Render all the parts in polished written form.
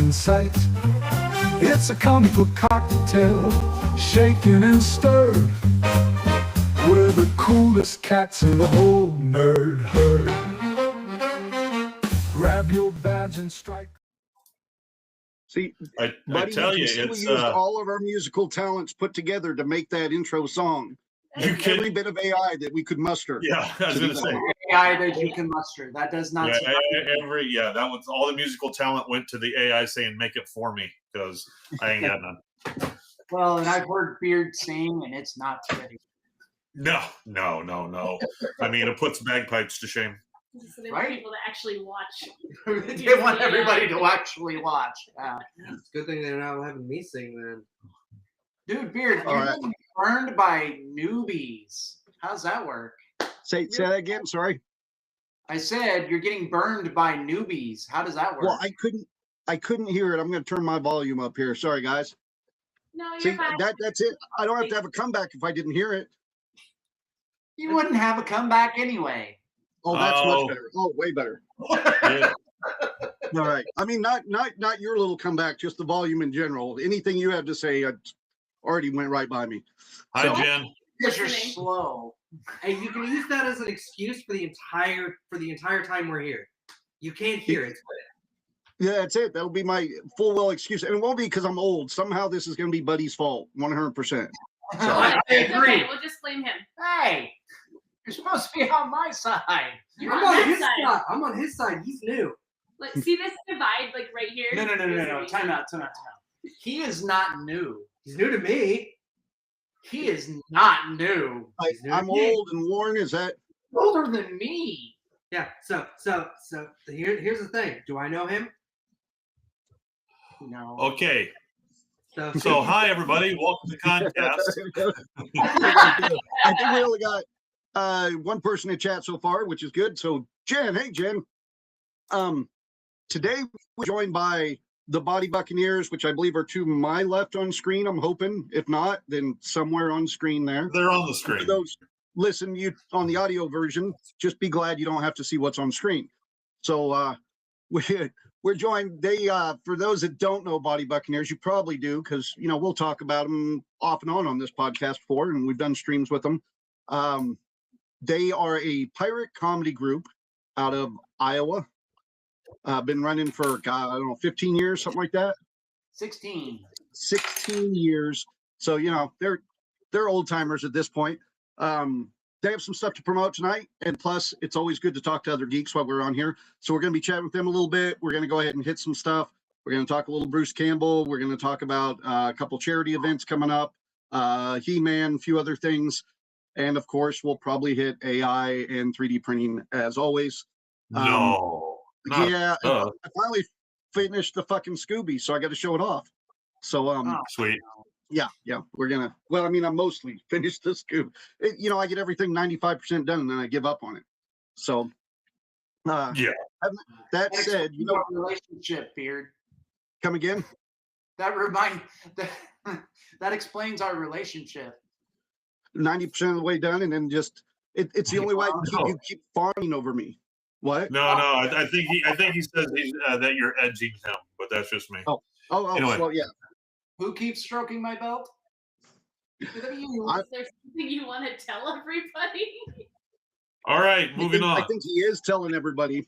in sight. It's a comic book cocktail, shaken and stirred. We're the coolest cats in the whole nerd herd. Grab your badge and strike. See, I buddy, tell you you, can see we it's used all of our musical talents put together to make that intro song. you Every kidding? bit of AI that we could muster. Yeah, I was to do gonna say. that. AI that you can muster. That does not. Yeah, that was all the musical talent went to the AI saying make it for me because I ain't got none. Well, and I've heard Beard sing, and it's not pretty. No. I mean, it puts bagpipes to shame. So they Right? want people to actually watch. They want everybody to actually watch. It's a good thing they're not having me sing then. Dude, Beard, All you're right. getting burned by newbies. How's that work? Say that again. Sorry. I said you're getting burned by newbies. How does that work? Well, I couldn't hear it. I'm going to turn my volume up here. Sorry, guys. No, you're See, fine. that's it. I don't have to have a comeback if I didn't hear it. You wouldn't have a comeback anyway. Oh, that's Oh. much better. Oh, way better. Yeah. All right. I mean, not your little comeback, just the volume in general. Anything you had to say already went right by me. Hi, So- Jen. Because you're Listening. slow. Hey, you can use that as an excuse for the entire time we're here. You can't hear it. Yeah, that's it. That'll be my full well excuse. And it won't be because I'm old. Somehow this is going to be Buddy's fault, 100%. I It's agree. okay. We'll just blame him. Hey, you're supposed to be on my side. You're I'm on on that his side. side. I'm on his side. He's new. Like, see this divide, like right here? No. This is Time out. He is not new. He's new to me. He is not new. I'm old and worn. Is that? Older than me. Yeah. So here's the thing. Do I know him? No. Okay. So Hi, everybody. Welcome to Concast. I think we only got one person in chat so far, which is good. So Jen, hey Jen. Today we're joined by the Body Buccaneers, which I believe are to my left on screen. I'm hoping. If not, then somewhere on screen there. They're on the For screen. those listen you on the audio version, just be glad you don't have to see what's on screen. So we're joined. They for those that don't know Body Buccaneers, you probably do because we'll talk about them off and on this podcast before, and we've done streams with them. They are a pirate comedy group out of Iowa. Been running for God, I don't know, 15 years, something like that. 16. 16 years. So they're old timers at this point. They have some stuff to promote tonight, and plus it's always good to talk to other geeks while we're on here. So we're going to be chatting with them a little bit. We're going to go ahead and hit some stuff. We're going to talk a little Bruce Campbell. We're going to talk about a couple charity events coming up, He-Man, a few other things, and of course we'll probably hit AI and 3D printing as always. No. Not Yeah, us. I finally finished the fucking Scooby, so I got to show it off. So Sweet. yeah, we're gonna. Well, I mean, I'm mostly finished the Scooby. I get everything 95% done, and then I give up on it. So, Yeah. that said, Our relationship, Beard. come again. That explains our relationship. 90% of the way done, and then just it's the only way you keep fawning over me. What? No. I think he says that you're edging him, but that's just me. Oh, Anyway. well, yeah. Who keeps stroking my belt? Is there something you want to tell everybody? All right, moving on. I think he is telling everybody.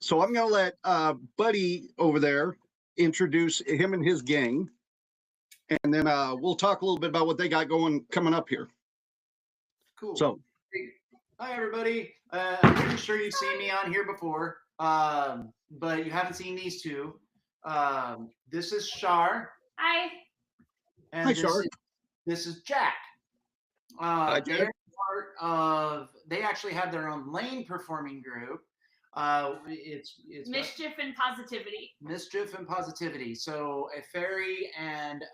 So I'm gonna let Buddy over there introduce him and his gang, and then we'll talk a little bit about what they got coming up here. Cool. So Hi, everybody. I'm pretty sure you've seen me on here before, but you haven't seen these two. This is Shar. Hi. And Hi, this Shar. This is Jack. Jack. They're part of. They actually have their own lane performing group. It's Mischief and positivity. Mischief and Positivity. So a fairy and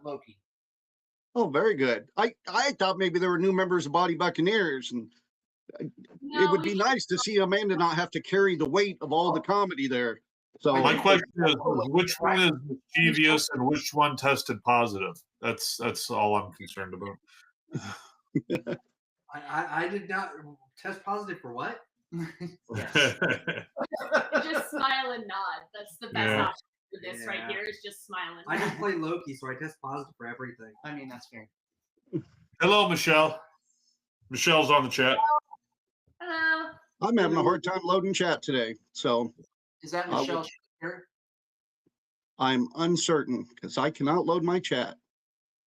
Loki. Oh, very good. I thought maybe there were new members of Body Buccaneers, and No, it would be nice to see Amanda not have to carry the weight of all the comedy there. So My question is, which one is mischievous and which one tested positive? That's all I'm concerned about. I did not test positive for what? just smile and nod. That's the best Yeah. option. for this right Yeah. here is just smiling. I just play Loki, so I test positive for everything. I mean, that's fair. Hello, Michelle. Michelle's on the chat. Hello. I'm having a hard time loading chat today, so Is that will- Michelle Schaefer? I'm uncertain because I cannot load my chat,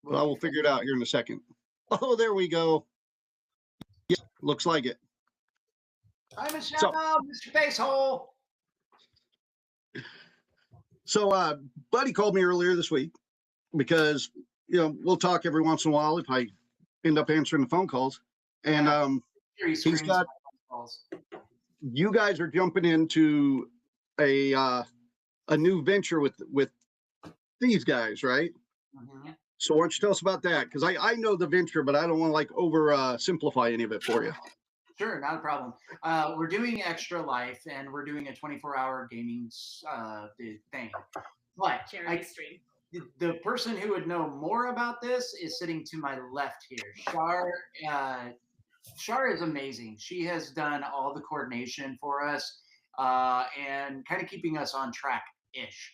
but I will figure it out here in a second. Oh, there we go. Yeah, looks like it. Hi, Michelle, Mr. Facehole. So, Buddy called me earlier this week because, we'll talk every once in a while if I end up answering the phone calls. And Here he he's screens got, my calls. you guys are jumping into a new venture with these guys, right? Mhm. So why don't you tell us about that? Because I know the venture, but I don't want to over simplify any of it for you. Sure, not a problem. We're doing Extra Life, and we're doing a 24-hour gaming thing. But Charity stream. the person who would know more about this is sitting to my left here. Shar is amazing. She has done all the coordination for us and kind of keeping us on track-ish.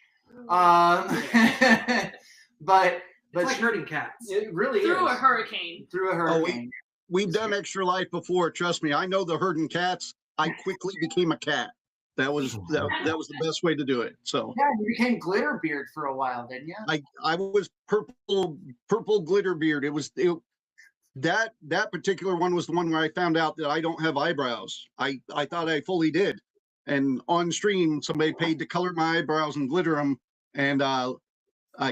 But It's like herding cats. it really Through is. a hurricane. Through a hurricane. We've done Extra Life before. Trust me, I know the herding cats. I quickly became a cat. That was the best way to do it. So Yeah, you became Glitterbeard for a while, didn't you? I was purple glitter beard. That particular one was the one where I found out that I don't have eyebrows. I thought I fully did. And on stream, somebody paid to color my eyebrows and glitter them. And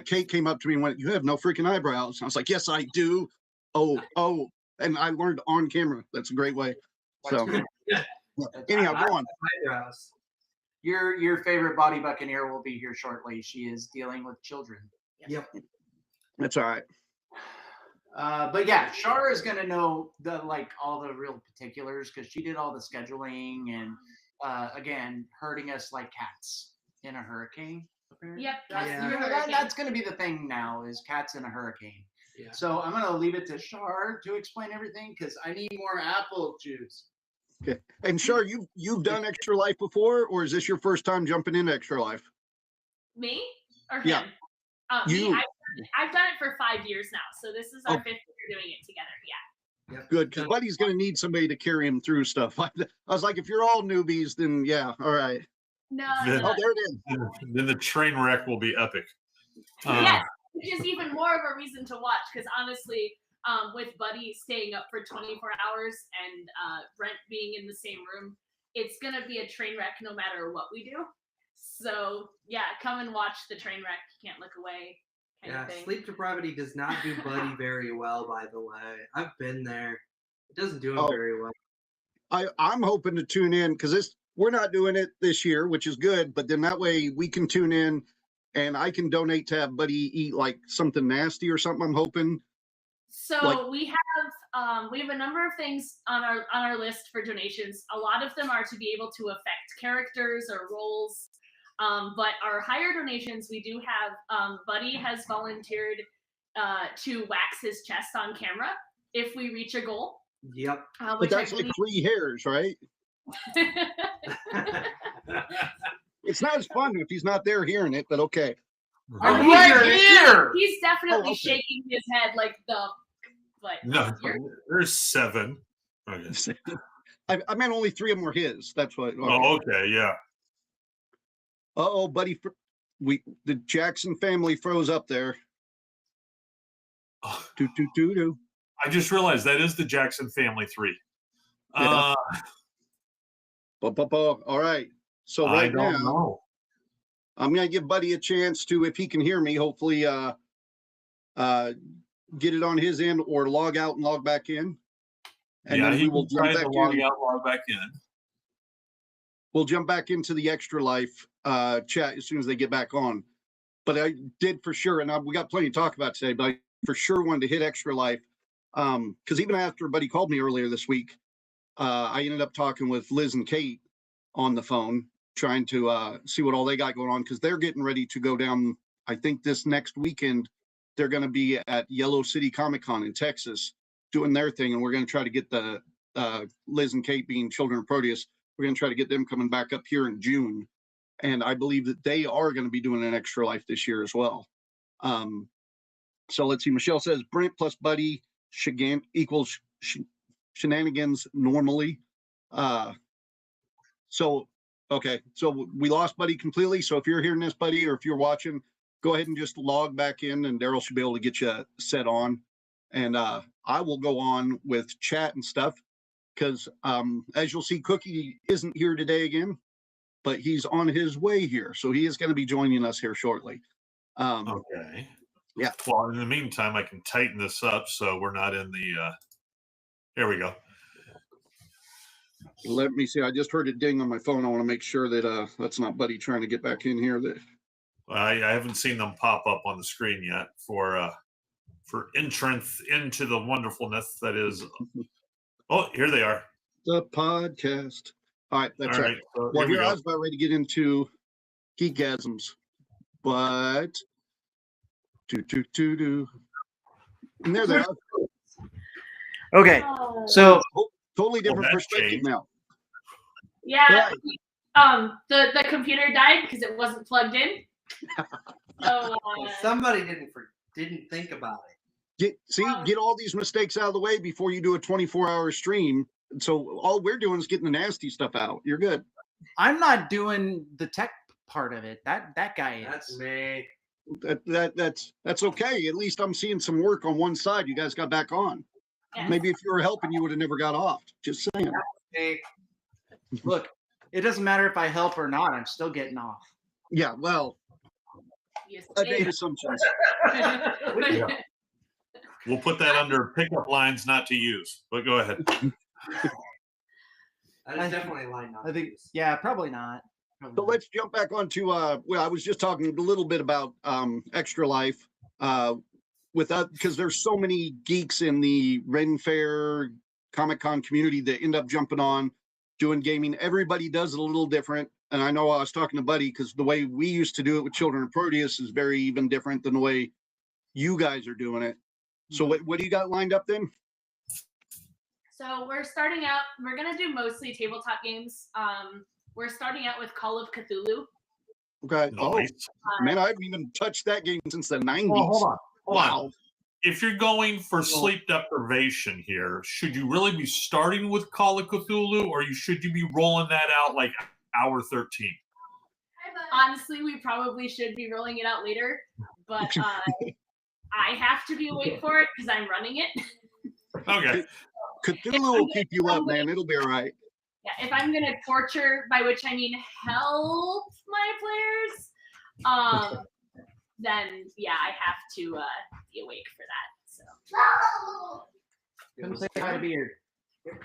Kate came up to me and went, "You have no freaking eyebrows." I was like, "Yes, I do." Oh. And I learned on camera. That's a great way. So anyhow, go on. Eyebrows. Your favorite body buccaneer will be here shortly. She is dealing with children. Yep. That's all right. But yeah, Shar is gonna know all the real particulars because she did all the scheduling and again herding us like cats in a hurricane. Apparently. Yep. Yeah. That's gonna be the thing now is cats in a hurricane. Yeah. So I'm gonna leave it to Shar to explain everything because I need more apple juice. Okay. And Shar, you've done Extra Life before, or is this your first time jumping into Extra Life? Me or him? Yeah. Me. You. I've done it for 5 years now, so this is our Oh. 5th year doing it together. Yeah. Good, because Buddy's going to need somebody to carry him through stuff. I was like, if you're all newbies, then yeah, all right. No. Then- Oh, there it is. Then the train wreck will be epic. Yes, which is even more of a reason to watch because honestly, with Buddy staying up for 24 hours and Brent being in the same room, it's gonna be a train wreck no matter what we do. So yeah, come and watch the train wreck. You can't look away. Kind of thing. Sleep depravity does not do Buddy very well, by the way. I've been there. It doesn't do him Oh. very well. I'm hoping to tune in because we're not doing it this year, which is good. But then that way we can tune in, and I can donate to have Buddy eat like something nasty or something. I'm hoping. So Like- we have a number of things on our list for donations. A lot of them are to be able to affect characters or roles. But our higher donations, we do have Buddy has volunteered to wax his chest on camera if we reach a goal. Yep. But Which I that's like believe 3 hairs, right? It's not as fun if he's not there hearing it, but okay. I'm he's- right here. He's definitely okay. shaking his head like the. But No, you're- there's 7. Okay. I meant only 3 of them were his. That's what. Oh, okay, yeah. Uh-oh, Buddy. The Jackson family froze up there. Oh, Do. I just realized that is the Jackson Family 3. Yeah. All right. So I right don't now, know. I'm gonna give Buddy a chance to, if he can hear me, hopefully get it on his end or log out and log back in. And Yeah, then he we will will try jump to back log in. out, log back in. We'll jump back into the Extra Life chat as soon as they get back on. But I did for sure, and we got plenty to talk about today, but I for sure wanted to hit Extra Life. Because even after Buddy called me earlier this week, I ended up talking with Liz and Kate on the phone, trying to see what all they got going on, because they're getting ready to go down. I think this next weekend, they're going to be at Yellow City Comic Con in Texas doing their thing. And we're going to try to get the Liz and Kate being Children of Proteus. We're going to try to get them coming back up here in June and I believe that they are going to be doing an Extra Life this year as well. So let's see. Michelle says Brent plus Buddy equals shenanigans normally. So okay, so we lost Buddy completely. So if you're hearing this, Buddy, or if you're watching, go ahead and just log back in, and Daryl should be able to get you set on. And I will go on with chat and stuff because as you'll see, Cookie isn't here today again, but he's on his way here, so he is going to be joining us here shortly. Okay. Yeah. Well, in the meantime, I can tighten this up so we're not in the. Here we go. Let me see. I just heard it ding on my phone. I want to make sure that that's not Buddy trying to get back in here. That I haven't seen them pop up on the screen yet for entrance into the wonderfulness that is. Oh, here they are. the podcast. All right, that's All right. right. So Well, here we here I go. was about ready to get into geekgasms, but and there they are. Okay, Oh. so Totally different that perspective changed. now. Yeah. The computer died because it wasn't plugged in. So somebody didn't think about it. Get all these mistakes out of the way before you do a 24-hour stream. So all we're doing is getting the nasty stuff out. You're good. I'm not doing the tech part of it. That guy is. That's me. That's okay. At least I'm seeing some work on one side. You guys got back on. yeah. Maybe if you were helping, you would have never got off. Just saying. Hey, Look, it doesn't matter if I help or not. I'm still getting off. Yeah, well, Yes, I made assumptions. Yeah. We'll put that under pickup lines not to use. But go ahead. That's definitely a line not I think, to use. yeah, probably not. Probably So not. let's jump back onto well, I was just talking a little bit about Extra Life without because there's so many geeks in the Ren Fair Comic-Con community that end up jumping on doing gaming. Everybody does it a little different. And I know I was talking to Buddy because the way we used to do it with Children of Proteus is very even different than the way you guys are doing it. So what do you got lined up then? So we're starting out. We're gonna do mostly tabletop games. We're starting out with Call of Cthulhu. Okay. Nice. Oh man, I haven't even touched that game since the 90s. Well, hold on. Hold on. Wow. If you're going for sleep deprivation here, should you really be starting with Call of Cthulhu, or should you be rolling that out like hour 13? Honestly, we probably should be rolling it out later, but I have to be awake for it because I'm running it. Okay. Cthulhu will keep you up, man. It'll be all right. Yeah, if I'm gonna torture, by which I mean help my players, then yeah, I have to be awake for that. So Come say hi to Beard.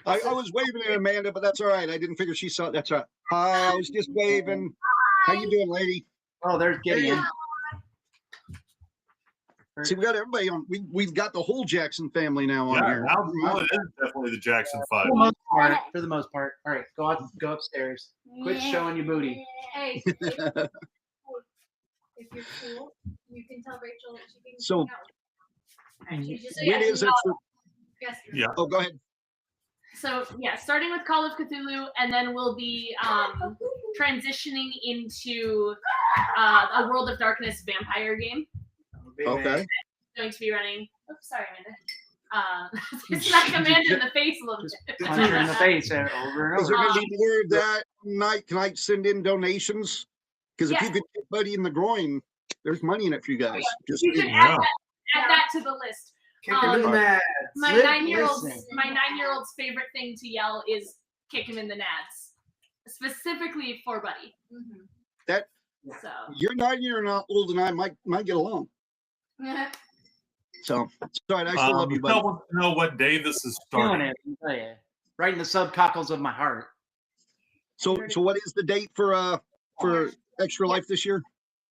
I was waving at Amanda, but that's all right. I didn't figure she saw it. That's all right. Hi, I was just waving. How you doing, lady? Oh, there's Gideon. See, we got everybody on. We've got the whole Jackson family now on Yeah, here. now it is definitely the Jackson 5. For the most part. All right, go upstairs. Quit showing your booty. Hey, if you're cool, you can tell Rachel that she can So- hang out. She's just When is it? Yes. Yeah. Oh, go ahead. So yeah, starting with Call of Cthulhu, and then we'll be transitioning into a World of Darkness vampire game. Okay. Going to be running. Oops, sorry, Amanda. Smack Amanda in the face a little bit. Punch her in the face over and Is there over. going to be more of that tonight? Can I send in donations? Because if Yeah. you could get Buddy in the groin, there's money in it for you guys. Just You can Yeah. add that to the list. Kick him in the nads. My Listen. 9-year-old's favorite thing to yell is "kick him in the nads," specifically for Buddy. Mhm. So You're 9 years old, and I might get along. So it's all right. I still love you, Michelle buddy. wants to know what day this is Doing starting. it. I tell ya. Right in the subcockles of my heart. So what is the date for Extra Life this year?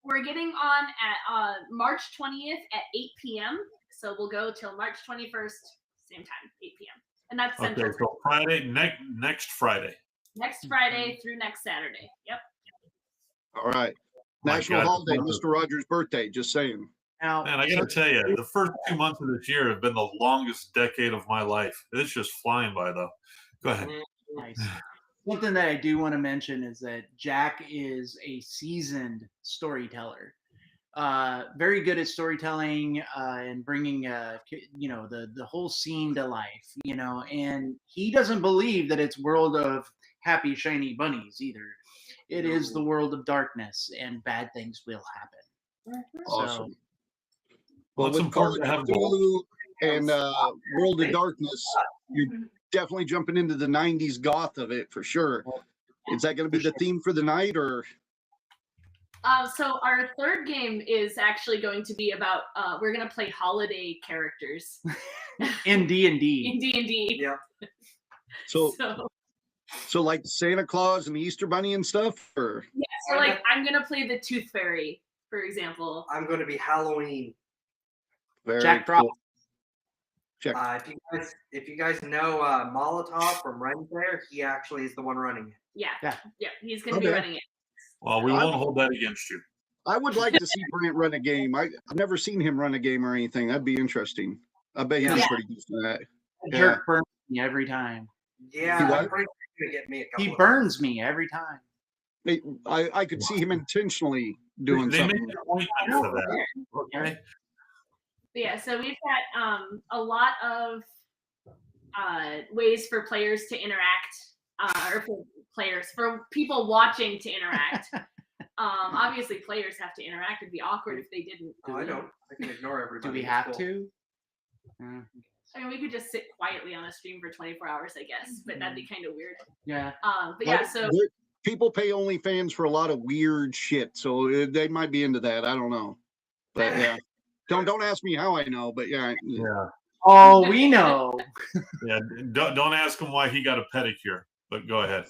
we're getting on at March 20th at 8 p.m. So we'll go till March 21st, same time, 8 p.m. And that's Okay, Central. so Friday, next Friday. Next Friday through next Saturday. Yep. All right. My National God. holiday, Mr. Rogers' birthday. Just saying. Now, Man, I got to tell you, the first 2 months of this year have been the longest decade of my life. It's just flying by, though. Go ahead. nice. Something that I do want to mention is that Jack is a seasoned storyteller. Very good at storytelling and bringing the whole scene to life, and he doesn't believe that it's world of happy shiny bunnies either. It is the world of darkness, and bad things will happen. Awesome. So, Well, It's with Call important of to have both. Cthulhu and World of Darkness, you're definitely jumping into the 90s goth of it for sure. Is that going to be the theme for the night, or? So our third game is actually going to be about we're gonna play holiday characters in D&D. in D&D. Yeah. So like Santa Claus and the Easter Bunny and stuff, or? Yeah, so like I'm gonna play the Tooth Fairy, for example. I'm going to be Halloween. Very Jack Frost. cool. Check. If you guys know Molotov from Ren Fair, he actually is the one running it. Yeah, he's gonna be Okay. running it. Well, we won't hold that against you. I would like to see Brant run a game. I've never seen him run a game or anything. That'd be interesting. I bet he's Yeah. pretty decent at that. Jerk burns me every time. Yeah, what? I'm pretty sure he's going to get me a couple He of burns me every time. I could see him intentionally doing They made something. an appointment for that. Okay. But yeah, so we've got a lot of ways for players to interact, or for people watching to interact. Obviously, players have to interact. It'd be awkward if they didn't. Oh, I don't. I can ignore everybody. Do we It's have cool. to? I mean, we could just sit quietly on a stream for 24 hours, I guess, but that'd be kind of weird. Yeah. But yeah, so People pay OnlyFans for a lot of weird shit, so they might be into that. I don't know, but yeah. Don't ask me how I know, but yeah. Yeah. Oh, we know. Yeah. Don't ask him why he got a pedicure, but go ahead.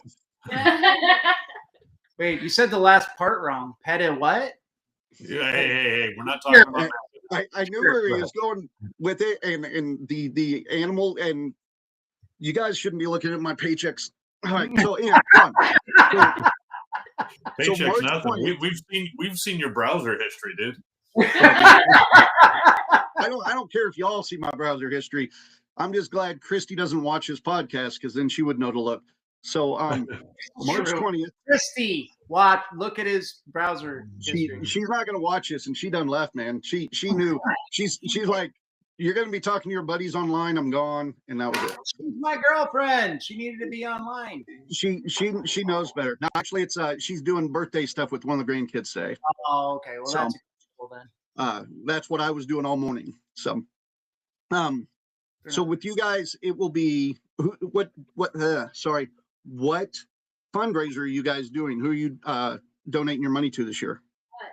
Wait, you said the last part wrong. Peta what? Yeah, hey, we're not talking about I knew where he was going with it, and the animal, and you guys shouldn't be looking at my paychecks. All right, so Ian, come on. paychecks. March Nothing. 20th. We've seen your browser history, dude. I don't care if y'all see my browser history. I'm just glad Christy doesn't watch his podcast, because then she would know to look. So March True. 20th. Christy, look at his browser history. She's not gonna watch this, and she done left, man. She knew. She's like, you're gonna be talking to your buddies online. I'm gone, and that was it. She's my girlfriend. She needed to be online. She knows better. No, actually, it's she's doing birthday stuff with one of the grandkids today. Oh, okay. Well, So- that's cool then. That's what I was doing all morning. So, so with you guys, it will be what fundraiser are you guys doing? Who are you donating your money to this year?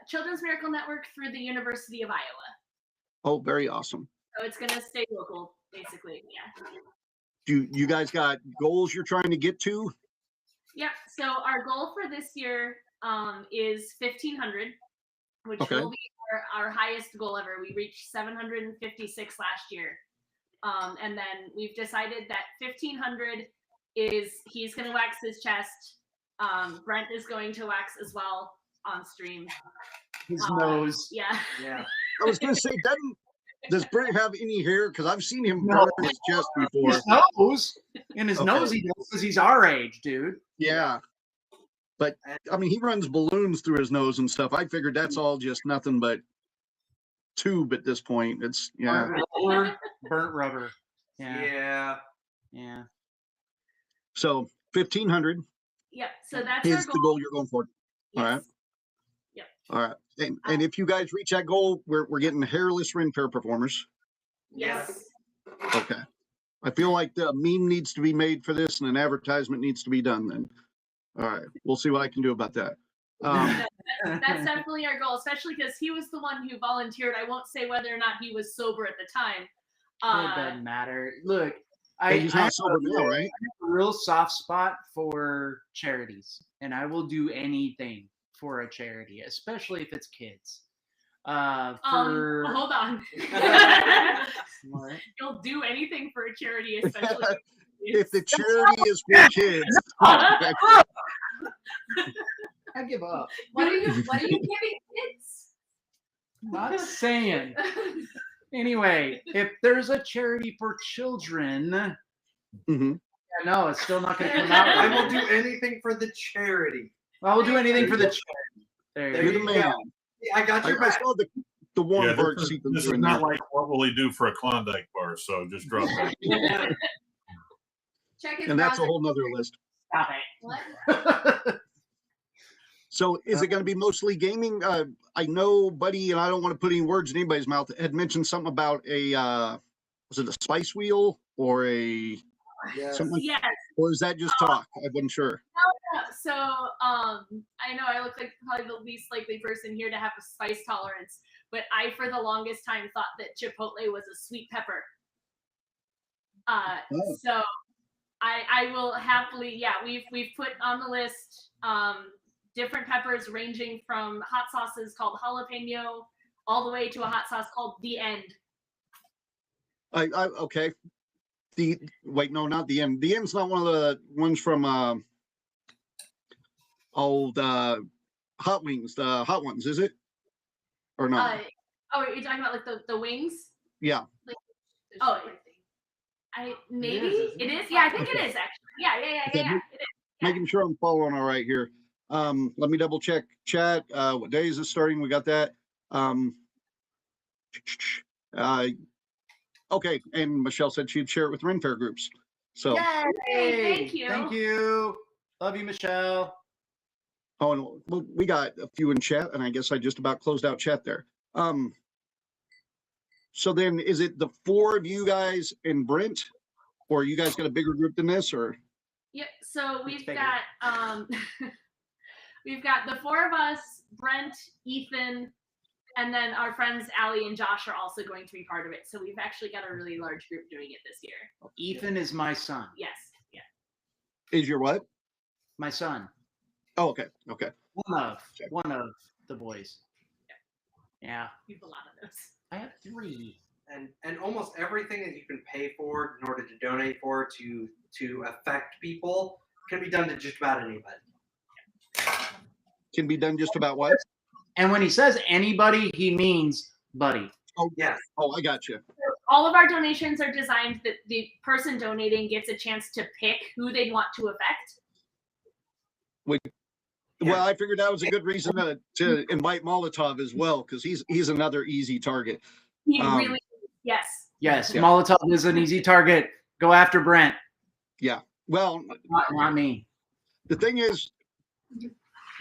Children's Miracle Network through the University of Iowa. Oh, very awesome. So it's gonna stay local, basically. Yeah. Do you guys got goals you're trying to get to? Yep. So our goal for this year is 1,500, which Okay. will be our highest goal ever. We reached 756 last year, and then we've decided that 1,500 is he's going to wax his chest. Brent is going to wax as well on stream. His nose. Yeah. Yeah. I was going to say, does Brent have any hair? Because I've seen him No. burn his chest before. His nose. In his Okay. nose, he does because he's our age, dude. Yeah. But I mean, he runs balloons through his nose and stuff. I figured that's all just nothing but tube at this point. It's Burnt rubber. Yeah. Yeah. Yeah. So 1,500 Yep. So that's our is goal. the goal you're going for. All right. Yes. Yep. All right. And if you guys reach that goal, we're getting hairless Ren Fair performers. Yes. Okay. I feel like the meme needs to be made for this and an advertisement needs to be done then. All right. We'll see what I can do about that. That's definitely our goal, especially because he was the one who volunteered. I won't say whether or not he was sober at the time. It doesn't matter. Look, He's I not sober now, right? have a real soft spot for charities, and I will do anything for a charity, especially if it's kids. Hold on. What? You'll do anything for a charity, especially If the charity is for kids. I give up. What are you giving kids? Not saying. Anyway, if there's a charity for children, Mhm. No, it's still not going to come out. I right. will do anything for the charity. I will do anything for the charity. There There you You're go. the you man. go. I got I your back. saw the warm Yeah, heart this sequence is in not there. like what will he do for a Klondike bar. So just drop that. Check his And that's a browser. whole nother list. Stop it. What? So is it going to be mostly gaming? I know Buddy, and I don't want to put any words in anybody's mouth, had mentioned something about a, was it a spice wheel or a, Yes. something like, Yes. or is that just talk? I wasn't sure. So I know I look like probably the least likely person here to have a spice tolerance, but I for the longest time thought that chipotle was a sweet pepper. Oh. So I will happily, yeah, we've put on the list different peppers ranging from hot sauces called jalapeno all the way to a hot sauce called The End. Okay. Wait, no, not the end. The end's not one of the ones from old Hot Wings, the hot ones, is it? Or no? Oh, you're talking about like the wings? Yeah. Oh, maybe isn't it it? is. Yeah, I think it is actually. Yeah. It is. Making sure I'm following all right here. Let me double check chat. What day is it starting? We got that. Okay, and Michelle said she'd share it with Ren Fair groups. So, Yay, thank you. Thank you. Love you, Michelle. oh, and well, we got a few in chat, and I guess I just about closed out chat there. So then, is it the four of you guys and Brent, or you guys got a bigger group than this, or? Yep. So we've bigger. got we've got the four of us, Brent, Ethan, and then our friends Allie and Josh are also going to be part of it. So we've actually got a really large group doing it this year. Ethan is my son. Yes. Yeah. Is your what? My son. Oh, okay, okay. One of the boys. Yeah. We have a lot of those. I have 3. And almost everything that you can pay for in order to donate for to affect people can be done to just about anybody. Can be done just about what? And when he says anybody, he means buddy. Yes. Oh, I got you. All of our donations are designed that the person donating gets a chance to pick who they'd want to affect. Well, I figured that was a good reason to invite Molotov as well, because he's another easy target. He Um, really, yes. Yes, Yeah. Molotov is an easy target. Go after Brent, Well, not me. the thing is,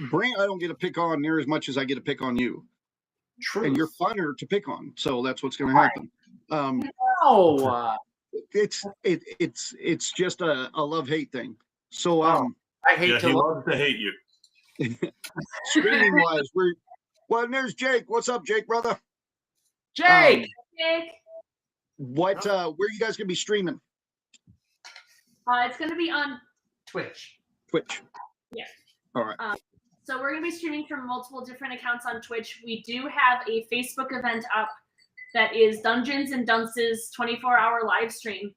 Brent, I don't get to pick on near as much as I get to pick on you, True. and you're funner to pick on. So that's what's going to happen. Oh, It's just a love-hate thing. So I hate Yeah, to he look. loves to hate you. streaming wise, and there's Jake. What's up, Jake, brother? Jake. Jake, Where are you guys gonna be streaming? it's going to be on Twitch. Twitch. Yeah. All right. So we're going to be streaming from multiple different accounts on Twitch. We do have a Facebook event up that is Dungeons and Dunces 24-hour live stream.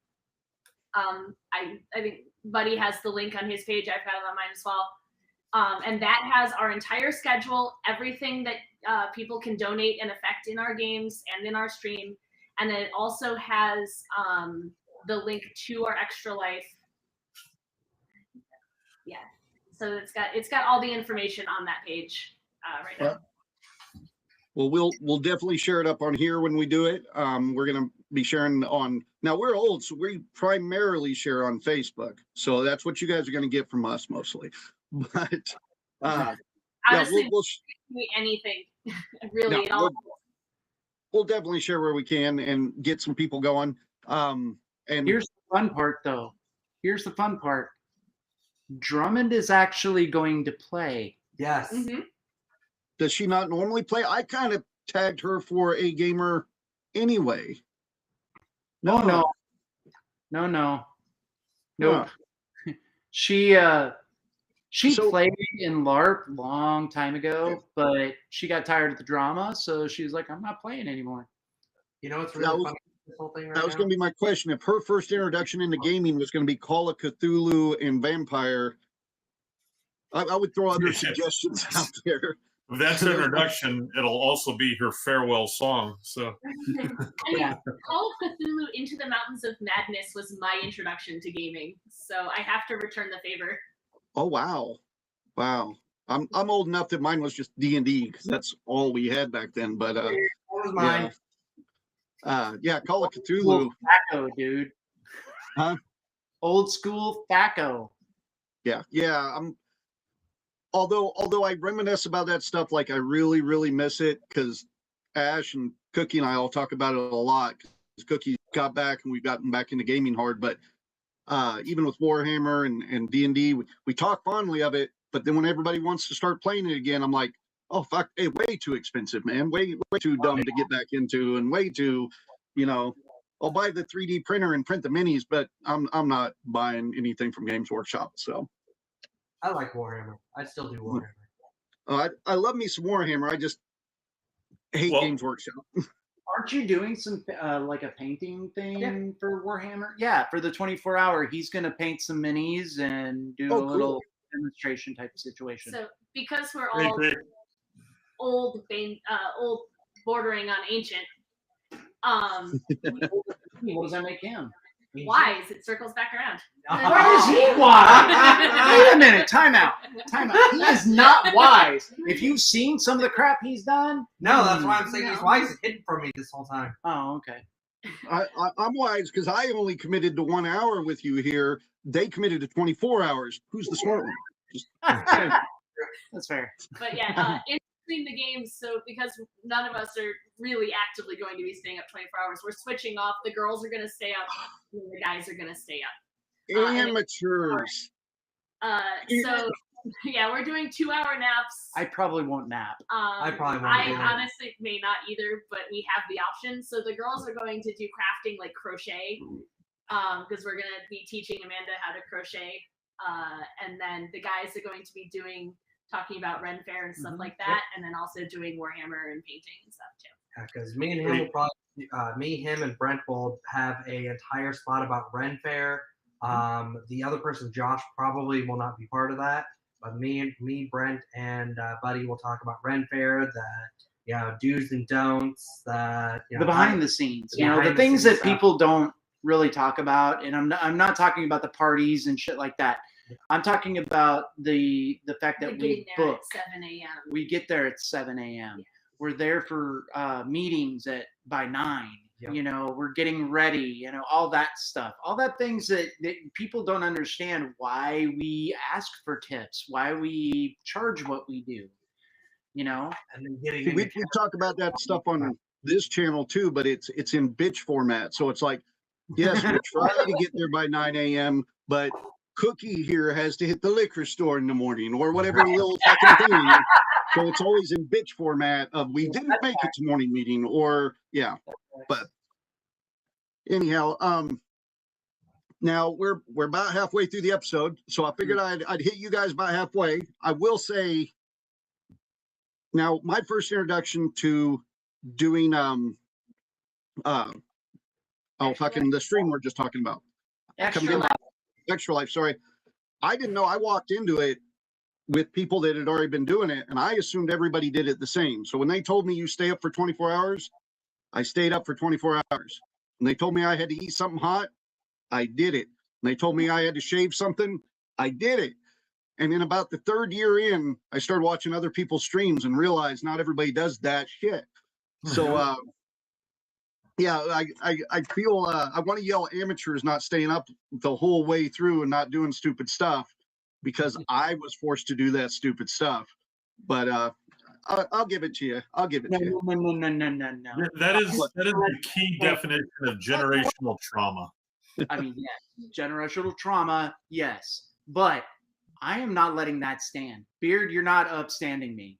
I think Buddy has the link on his page. I've got it on mine as well. And that has our entire schedule, everything that people can donate and affect in our games and in our stream. And then it also has the link to our Extra Life. Yeah. So it's got all the information on that page right now. Well, we'll definitely share it up on here when we do it. We're gonna be sharing on. Now we're old, so we primarily share on Facebook. So that's what you guys are gonna get from us mostly. But Honestly, we'll anything really at all. we'll definitely share where we can and get some people going. And Here's the fun part, though. Here's the fun part. Drummond is actually going to play. Yes. Mm-hmm. does she not normally play? I kind of tagged her for a gamer anyway. No. Nope. She So- played in LARP long time ago, but she got tired of the drama, so she was like, "I'm not playing anymore." You know what's That really was- funny about this whole thing right That was now? going to be my question. If her first introduction into gaming was going to be Call of Cthulhu and Vampire, I would throw other suggestions out there. If that's her introduction, it'll also be her farewell song. So I mean, Call of Cthulhu Into the Mountains of Madness was my introduction to gaming, so I have to return the favor. Oh wow, wow. I'm old enough that mine was just D&D because that's all we had back then. But That was mine. yeah, Call of Cthulhu. Thaco, dude. Huh? Old school Thaco. Yeah. Although I reminisce about that stuff, like I really, really miss it because Ash and Cookie and I all talk about it a lot. Because Cookie got back and we've gotten back into gaming hard, but even with Warhammer and D&D, we talk fondly of it. But then when everybody wants to start playing it again, I'm like, oh fuck, hey, way too expensive, man. Way too dumb to get back into, and way too, I'll buy the 3D printer and print the minis, but I'm not buying anything from Games Workshop. So I like Warhammer. I still do Warhammer. I love me some Warhammer. I just hate Games Workshop. Aren't you doing some like a painting thing for Warhammer? Yeah, for the 24-hour, he's gonna paint some minis and do a little demonstration type of situation. So because we're all old bordering on ancient, what does that make him? wise. It circles back around. Why is he wise? Wait a minute. Time out. He is not wise. If you've seen some of the crap he's done. No, that's why I'm saying he's wise. He's hidden from me this whole time. Oh, okay. I'm wise because I only committed to 1 hour with you here. They committed to 24 hours. Who's the smart one? That's fair. But yeah, in between the games, so because none of us are really actively going to be staying up 24 hours, we're switching off. The girls are going to stay up, and the guys are going to stay up. Amateurs. So yeah, we're doing 2-hour naps. I probably won't nap. I probably won't. I honestly may not either, but we have the option. So the girls are going to do crafting, like crochet, because we're going to be teaching Amanda how to crochet. And then the guys are going to be talking about Ren Fair and stuff like that, and then also doing Warhammer and painting and stuff too. Yeah, because me and him will probably, him and Brent will have a entire spot about Ren Fair. The other person, Josh, probably will not be part of that. But me, Brent, and Buddy will talk about Ren Fair, do's and don'ts, the behind the scenes, the things that people don't really talk about. And I'm not talking about the parties and shit like that. I'm talking about the fact that we book at 7 a.m. We get there at 7 a.m. Yeah. We're there for meetings by 9. Yep. We're getting ready, all that stuff, all that things that people don't understand why we ask for tips, why we charge what we do, and then we talk about that stuff on this channel too, but it's in bitch format. So it's like, yes, we're trying to get there by 9 a.m., but Cookie here has to hit the liquor store in the morning or whatever little fucking thing. So it's always in bitch format of we didn't make it to morning meeting or but anyhow, now we're about halfway through the episode, so I figured I'd hit you guys about halfway. I will say now my first introduction to doing the stream we're just talking about. Extra Life, sorry. I didn't know. I walked into it with people that had already been doing it, and I assumed everybody did it the same. So when they told me you stay up for 24 hours, I stayed up for 24 hours. And they told me I had to eat something hot, I did it. And they told me I had to shave something, I did it. And in about the 3rd year in, I started watching other people's streams and realized not everybody does that shit. So I feel I want to yell amateurs not staying up the whole way through and not doing stupid stuff because I was forced to do that stupid stuff. But I'll give it to you. I'll give it to you. No. That is the key definition of generational trauma. I mean, yes, generational trauma, yes. But I am not letting that stand. Beard, you're not upstanding me.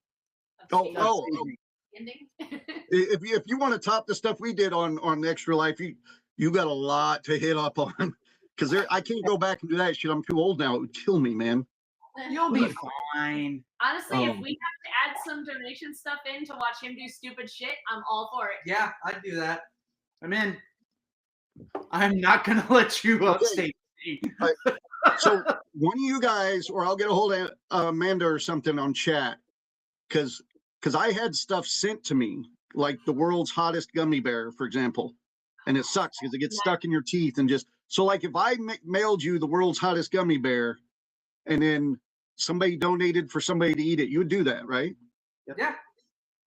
Oh. If you want to top the stuff we did on Extra Life, you got a lot to hit up on because I can't go back and do that shit. I'm too old now. It would kill me, man. You'll be fine. Honestly, if we have to add some donation stuff in to watch him do stupid shit, I'm all for it. Yeah, I'd do that. I'm in. I'm not gonna let you upstate me. So one of you guys, or I'll get a hold of Amanda or something on chat, because because I had stuff sent to me, like the world's hottest gummy bear, for example, and it sucks because it gets stuck in your teeth and just so like if I mailed you the world's hottest gummy bear, and then somebody donated for somebody to eat it, you would do that, right? Yeah,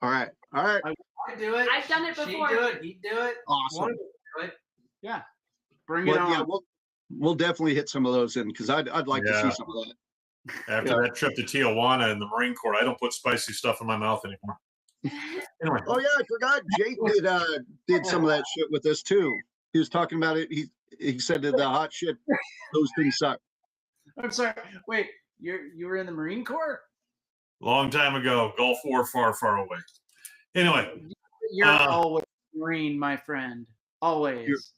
All right, all right, I'd do it. I've done it She'd before. do it. He'd do it. awesome. One of us would do it. Bring it Well, on. yeah, we'll definitely hit some of those in because I'd like to Yeah. see some of that. After that trip to Tijuana and the Marine Corps, I don't put spicy stuff in my mouth anymore. Anyway, Oh yeah, I forgot. Jake did some of that shit with us too. He was talking about it. He said that the hot shit, those things suck. I'm sorry. Wait, you were in the Marine Corps? long time ago, Gulf War, far, far away. Anyway, You're always Marine, my friend. Always.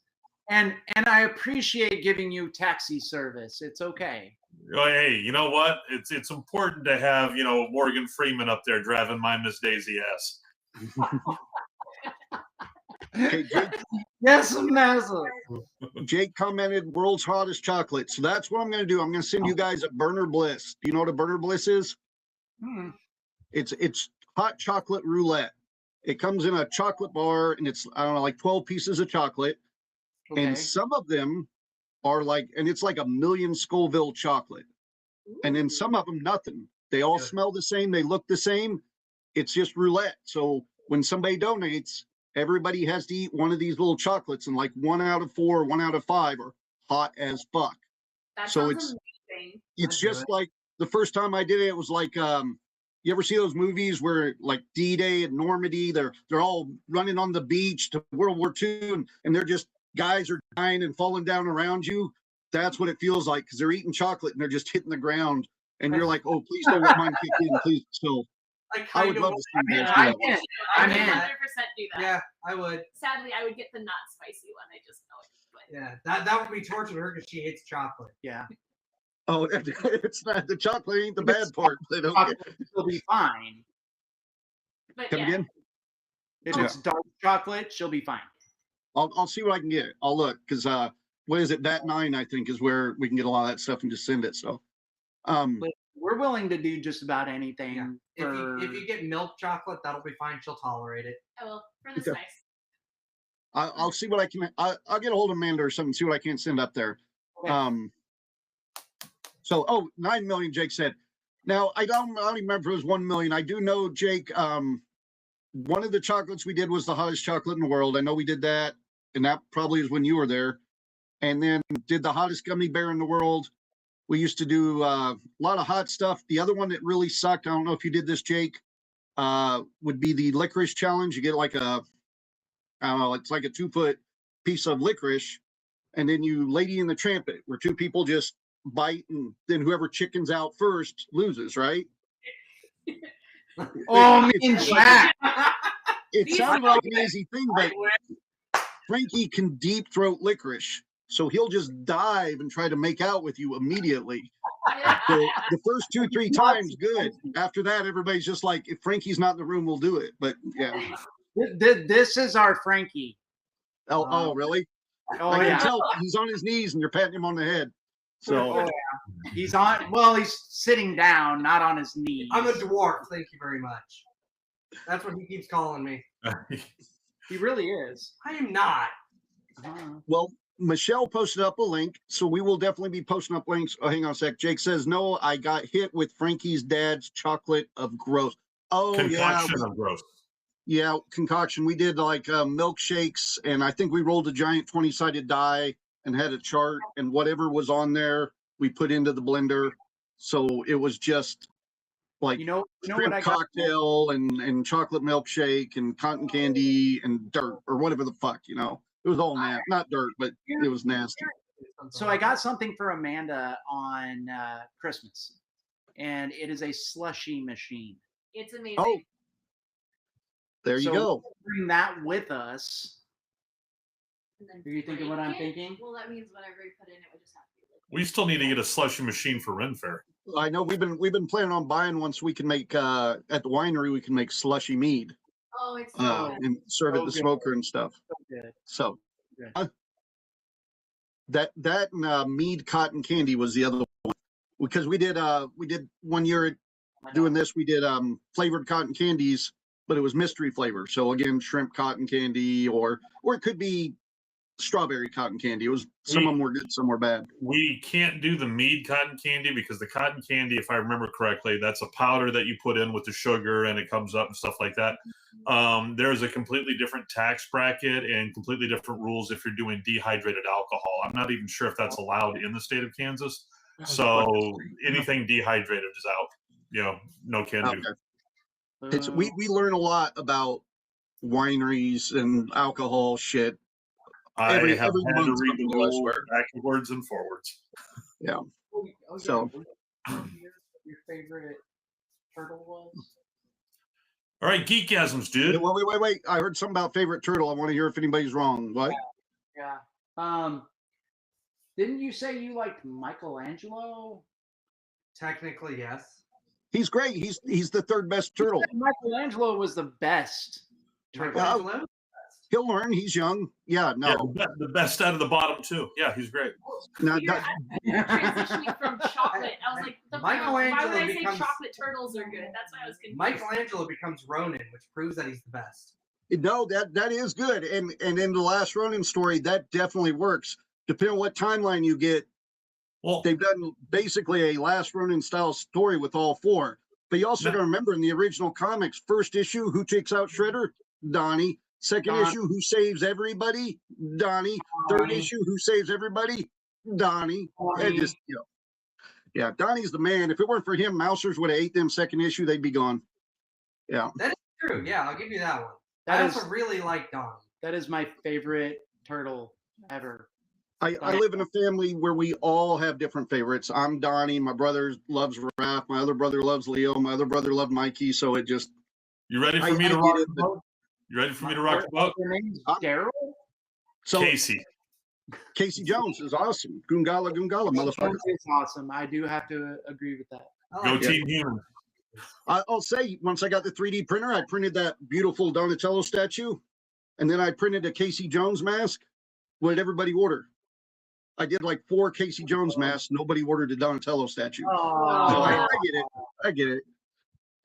And I appreciate giving you taxi service. It's okay. oh, hey, you know what? It's important to have Morgan Freeman up there driving my Miss Daisy ass. Okay, Yes, Massa. Jake commented world's hottest chocolate. So that's what I'm going to do. I'm going to send you guys a Burner Bliss. Do you know what a Burner Bliss is? Hmm. It's hot chocolate roulette. It comes in a chocolate bar and it's, I don't know, like 12 pieces of chocolate. Okay. And some of them are like, and it's like 1,000,000 Scoville chocolate. And then some of them, nothing. They all smell the same. They look the same. It's just roulette. So when somebody donates, everybody has to eat one of these little chocolates, and like 1 out of 4, 1 out of 5 are hot as fuck. That So sounds amazing. It's I'd do just it. like the first time I did it, it was like, you ever see those movies where like D-Day and Normandy, they're all running on the beach to World War II, and they're just guys are dying and falling down around you. That's what it feels like because they're eating chocolate and they're just hitting the ground, and you're like, oh, please don't let mine kick in, please. So I would love to see you guys do I'm that. in. I I'm would in. 100% do that. Yeah, I would. Sadly, I would get the not spicy one. I just know it. But Yeah, that would be torture to her because she hates chocolate. Yeah. Oh, it's not the chocolate ain't the bad part. They don't get She'll be fine. but come yeah. again. If Yeah. it's dark chocolate, she'll be fine. I'll see what I can get. I'll look because what is it? That 9 I think is where we can get a lot of that stuff and just send it. So But we're willing to do just about anything. Yeah. For... If you get milk chocolate, that'll be fine. She'll tolerate it. I will for the Okay. spice. I'll see what I can. I'll get a hold of Amanda or something. See what I can send up there. Okay. So 9 million. Jake said. Now I don't remember if it was 1 million. I do know Jake. One of the chocolates we did was the hottest chocolate in the world. I know we did that, and that probably is when you were there. And then did the hottest gummy bear in the world. We used to do a lot of hot stuff. The other one that really sucked, I don't know if you did this, Jake, would be the licorice challenge. You get like I don't know, it's like a 2-foot piece of licorice, and then you Lady in the Tramp it, where 2 people just bite, and then whoever chickens out first loses, right? Oh, me It's and like- Jack. It These sounded are- like an easy thing, but Frankie can deep throat licorice, so he'll just dive and try to make out with you immediately. So the first 2-3 times, good. After that, everybody's just like, if Frankie's not in the room, we'll do it. But yeah. This is our Frankie. Oh, really? Oh I can yeah. tell he's on his knees and you're patting him on the head. So Oh, yeah. He's on. Well, he's sitting down, not on his knees. I'm a dwarf. Thank you very much. That's what he keeps calling me. He really is. I am not. well, Michelle posted up a link, so we will definitely be posting up links. Oh, hang on a sec. Jake says, no, I got hit with Frankie's dad's chocolate of gross. Oh, concoction of gross. yeah, concoction. We did like milkshakes, and I think we rolled a giant 20-sided die and had a chart, and whatever was on there, we put into the blender. So it was just like You know what shrimp I got? cocktail and chocolate milkshake and cotton candy and dirt or whatever the fuck, It was all nasty. Not dirt, but it was nasty. So I got something for Amanda on Christmas, and it is a slushy machine. It's amazing. Oh, there you So go. Bring that with us. And then Are you thinking what I'm break it. thinking? Well, that means whatever you put in, it would just have to be liquid. We still need to get a slushy machine for Ren Fair. I know we've been planning on buying one so we can make at the winery we can make slushy mead Oh, it's so good. and serve it Oh, the good. smoker and stuff. So good. So Good. that and mead cotton candy was the other one because we did 1 year doing this, we did flavored cotton candies, but it was mystery flavor. So again, shrimp cotton candy, or it could be strawberry cotton candy. It was some of them were good, some were bad. We can't do the mead cotton candy because the cotton candy, if I remember correctly, that's a powder that you put in with the sugar and it comes up and stuff like that. There's a completely different tax bracket and completely different rules if you're doing dehydrated alcohol. I'm not even sure if that's allowed in the state of Kansas. So anything dehydrated is out. No can do. Okay. It's we learn a lot about wineries and alcohol shit. I Every have had to month read the something, I rules swear. backwards and forwards. Yeah. Oh, So- your favorite turtle was? All right, geekasms, dude. Wait. I heard something about favorite turtle. I want to hear if anybody's wrong. What? Yeah. Didn't you say you liked Michelangelo? Technically, yes. He's great. He's the third best turtle. Michelangelo was the best turtle. Michelangelo? He'll learn. He's young. Yeah. No. Yeah, the best out of the bottom two. Yeah, he's great. No. You're transitioning from chocolate. I was like, why would Michelangelo I say becomes- chocolate turtles are good? That's why I was confused. Michelangelo becomes Ronin, which proves that he's the best. No, that is good. And in the last Ronin story, that definitely works. Depending on what timeline you get, Well, they've done basically a last Ronin style story with all four. But you also No. got to remember in the original comics, first issue, who takes out Shredder? Donnie. Second Don. issue, who saves everybody? Donnie. Third Donnie. issue, who saves everybody? Donnie. And just, yeah, Donnie's the man. If it weren't for him, Mousers would have ate them second issue. They'd be gone. Yeah. True. Yeah, I'll give you that one. That I is- also really like Donnie. That is my favorite turtle ever. I live in a family where we all have different favorites. I'm Donnie. My brother loves Raph. My other brother loves Leo. My other brother loved Mikey. So it just, you ready for I me to get rock it, the but- boat? You ready for me to rock the boat? Your name's Huh? Daryl? so Casey. Casey Jones is awesome. Goongala, motherfucker. It's awesome. I do have to agree with that. I Go like it. Team Human. I'll say, once I got the 3D printer, I printed that beautiful Donatello statue. And then I printed a Casey Jones mask. What did everybody order? I did like 4 Casey Jones masks. Nobody ordered a Donatello statue. So I get it. I get it.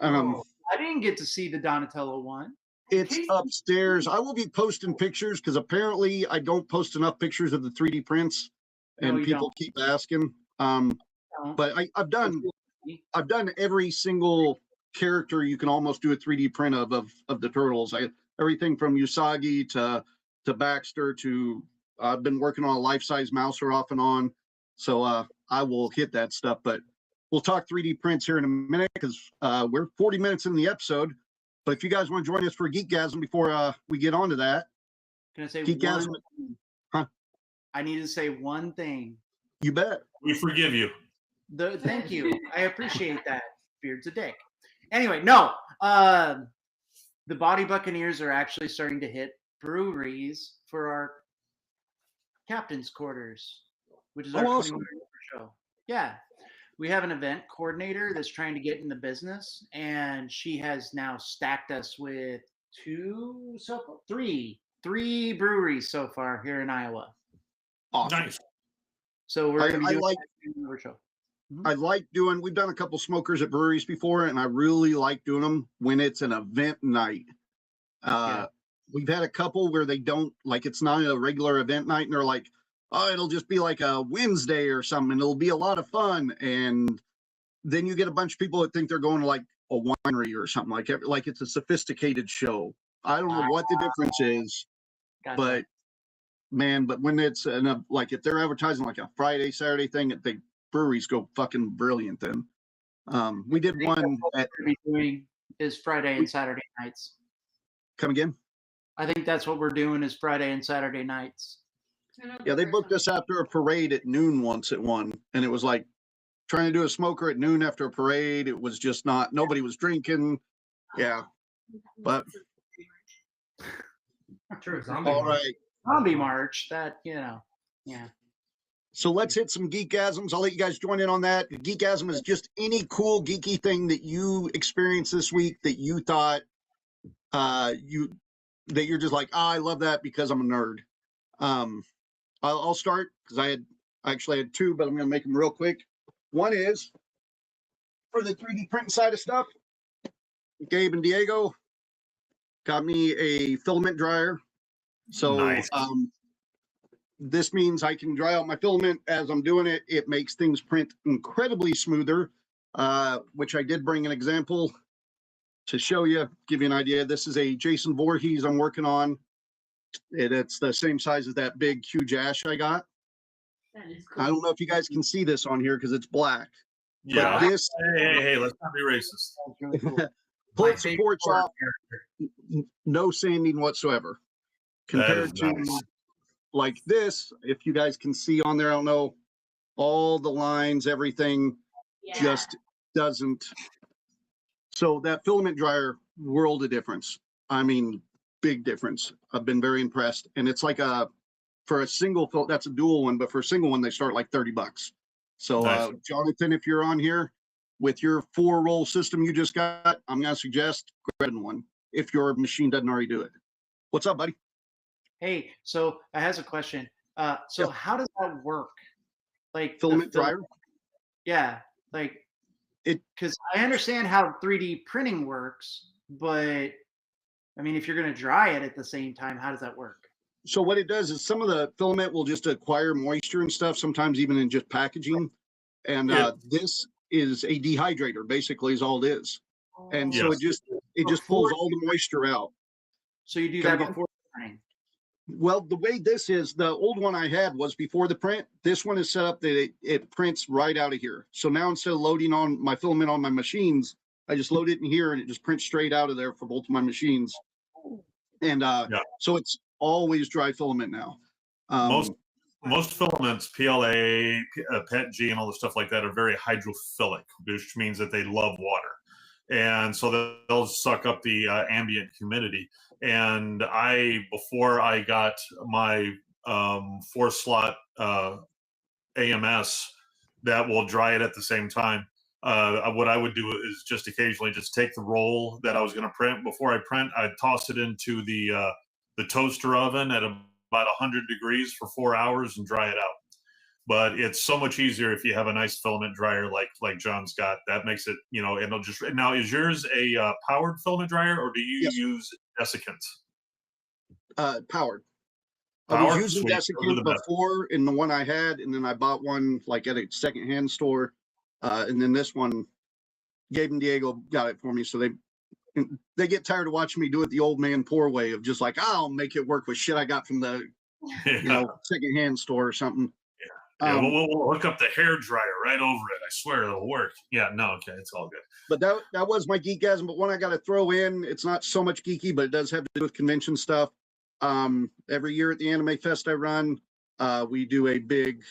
I didn't get to see the Donatello one. It's Casey- upstairs. I will be posting pictures because apparently I don't post enough pictures of the 3D prints, No, and you people keep asking. Don't. But I've done every single character you can almost do a 3D print of the turtles. Everything from Usagi to Baxter to I've been working on a life-size Mouser off and on. So I will hit that stuff. But we'll talk 3D prints here in a minute because we're 40 minutes in the episode. But if you guys want to join us for Geekgasm before we get on to that, Can I say Geekgasm, one? Huh? I need to say one thing. you bet. We forgive you. Thank you. I appreciate that. Beard's a dick. Anyway, no. The Body Buccaneers are actually starting to hit breweries for our captain's quarters, which is our awesome. 21 show. Yeah. We have an event coordinator that's trying to get in the business, and she has now stacked us with three breweries so far here in Iowa. Awesome. Nice. So we're I- going to I be doing like- our show. I like doing, we've done a couple smokers at breweries before, and I really like doing them when it's an event night. We've had a couple where they don't, like, it's not a regular event night, and they're like, oh, it'll just be like a Wednesday or something, and it'll be a lot of fun. And then you get a bunch of people that think they're going to like a winery or something like it's a sophisticated show. I don't know what the difference is, Gotcha. but man, but when it's like if they're advertising like a Friday, Saturday thing, the breweries go fucking brilliant then. We did one at, we're going to be doing is Friday and Saturday nights. come again? I think that's what we're doing is Friday and Saturday nights. Yeah, they booked us after a parade at noon once at one, and it was like trying to do a smoker at noon after a parade. It was just not, nobody was drinking. Yeah, but True. Zombie all March. right. Zombie March, that, yeah. So let's hit some geekasms. I'll let you guys join in on that. Geekasm is just any cool geeky thing that you experienced this week that you thought that you're just like, I love that because I'm a nerd. I'll start because I actually had 2, but I'm going to make them real quick. One is for the 3D printing side of stuff, Gabe and Diego got me a filament dryer. So Nice. this means I can dry out my filament as I'm doing it. It makes things print incredibly smoother, which I did bring an example to show you, give you an idea. This is a Jason Voorhees I'm working on. It's the same size as that big huge ash I got. That is cool. I don't know if you guys can see this on here because it's black. Yeah. But this Hey, let's not be racist. That's really cool. pull My supports favorite off, no sanding whatsoever. Compared is to nice. like this, if you guys can see on there, I don't know, all the lines, everything Yeah. just doesn't. So that filament dryer, world of difference. I mean, big difference. I've been very impressed. And it's like for a single that's a dual one, but for a single one, they start like $30. So Nice. Jonathan, if you're on here with your 4-roll system you just got, I'm going to suggest grabbing one if your machine doesn't already do it. What's up, buddy? Hey, so I has a question. So Yeah. how does that work? Like the Filament dryer? Yeah, like It- because I understand how 3D printing works, but I mean, if you're going to dry it at the same time, how does that work? So what it does is some of the filament will just acquire moisture and stuff, sometimes even in just packaging. And Yeah. this is a dehydrator, basically is all it is. And so Yes. it just pulls all the moisture out. So you do Come that again? before printing. Well, the way this is, the old one I had was before the print. This one is set up that it prints right out of here. So now instead of loading on my filament on my machines, I just load it in here and it just prints straight out of there for both of my machines. And so it's always dry filament now. Most filaments, PLA, PETG, and all the stuff like that, are very hydrophilic, which means that they love water, and so they'll suck up the ambient humidity. And before I got my 4-slot AMS that will dry it at the same time, what I would do is just occasionally just take the roll that I was going to print. Before I print, I'd toss it into the toaster oven at about 100 degrees for 4 hours and dry it out. But it's so much easier if you have a nice filament dryer like John's got. That makes it, and it'll just. Now, is yours a powered filament dryer, or do you Yes. use desiccant? Powered. I Powered? was using Sweet. Those are desiccant the best. before in the one I had, and then I bought one like at a secondhand store. And then this one, Gabe and Diego got it for me. So they get tired of watching me do it the old man poor way of just like, I'll make it work with shit I got from the secondhand store or something. Yeah, we'll hook up the hair dryer right over it. I swear it'll work. Yeah, no, okay, it's all good. But that was my geekasm. But one I got to throw in, it's not so much geeky, but it does have to do with convention stuff. Every year at the Anime Fest I run, we do a big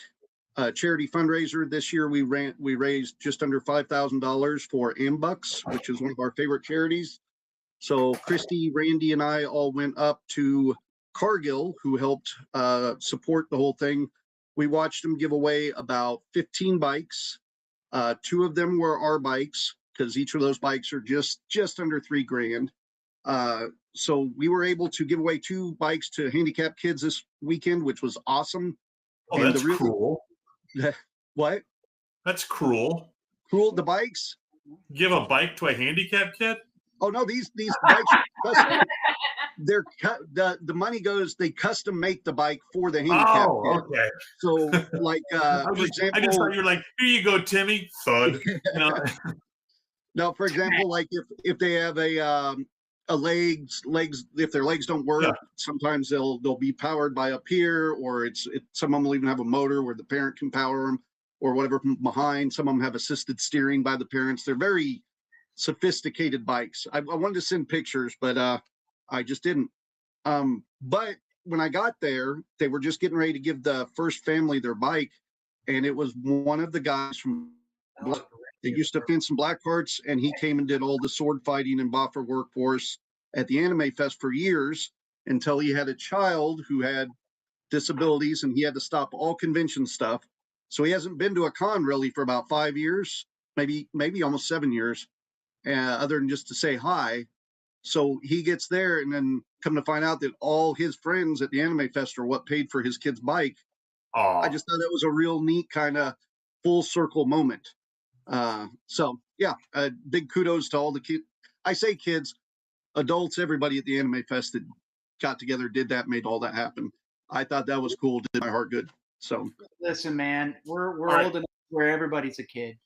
charity fundraiser. This year we raised just under $5,000 for Ambucks, which is one of our favorite charities. So Christy, Randy, and I all went up to Cargill, who helped support the whole thing. We watched them give away about 15 bikes. 2 of them were our bikes because each of those bikes are just under $3,000. So we were able to give away 2 bikes to handicapped kids this weekend, which was awesome. Oh, And that's cruel. What? That's cruel. Cruel, the bikes? Give a bike to a handicapped kid? Oh no, these bikes are custom. They're the money goes, they custom make the bike for the handicapped Oh, kid. okay. So like for I just example, thought you were like, here you go, Timmy. Thud. no, for example, like if they have a legs, if their legs don't work, sometimes they'll be powered by up here, or some of them will even have a motor where the parent can power them or whatever from behind. Some of them have assisted steering by the parents. They're very sophisticated bikes. I wanted to send pictures, but I just didn't. But when I got there, they were just getting ready to give the first family their bike, and it was one of the guys from they used to fence some black carts, and he came and did all the sword fighting and Boffer workforce at the Anime Fest for years until he had a child who had disabilities, and he had to stop all convention stuff. So he hasn't been to a con really for about 5 years, maybe almost 7 years, other than just to say hi. So he gets there, and then come to find out that all his friends at the Anime Fest are what paid for his kid's bike. Oh, I just thought that was a real neat kind of full circle moment. So yeah, big kudos to all the kids. I say kids, adults, everybody at the Anime Fest that got together, did that, made all that happen. I thought that was cool. Did my heart good. So Listen, man, we're All right. old enough where everybody's a kid.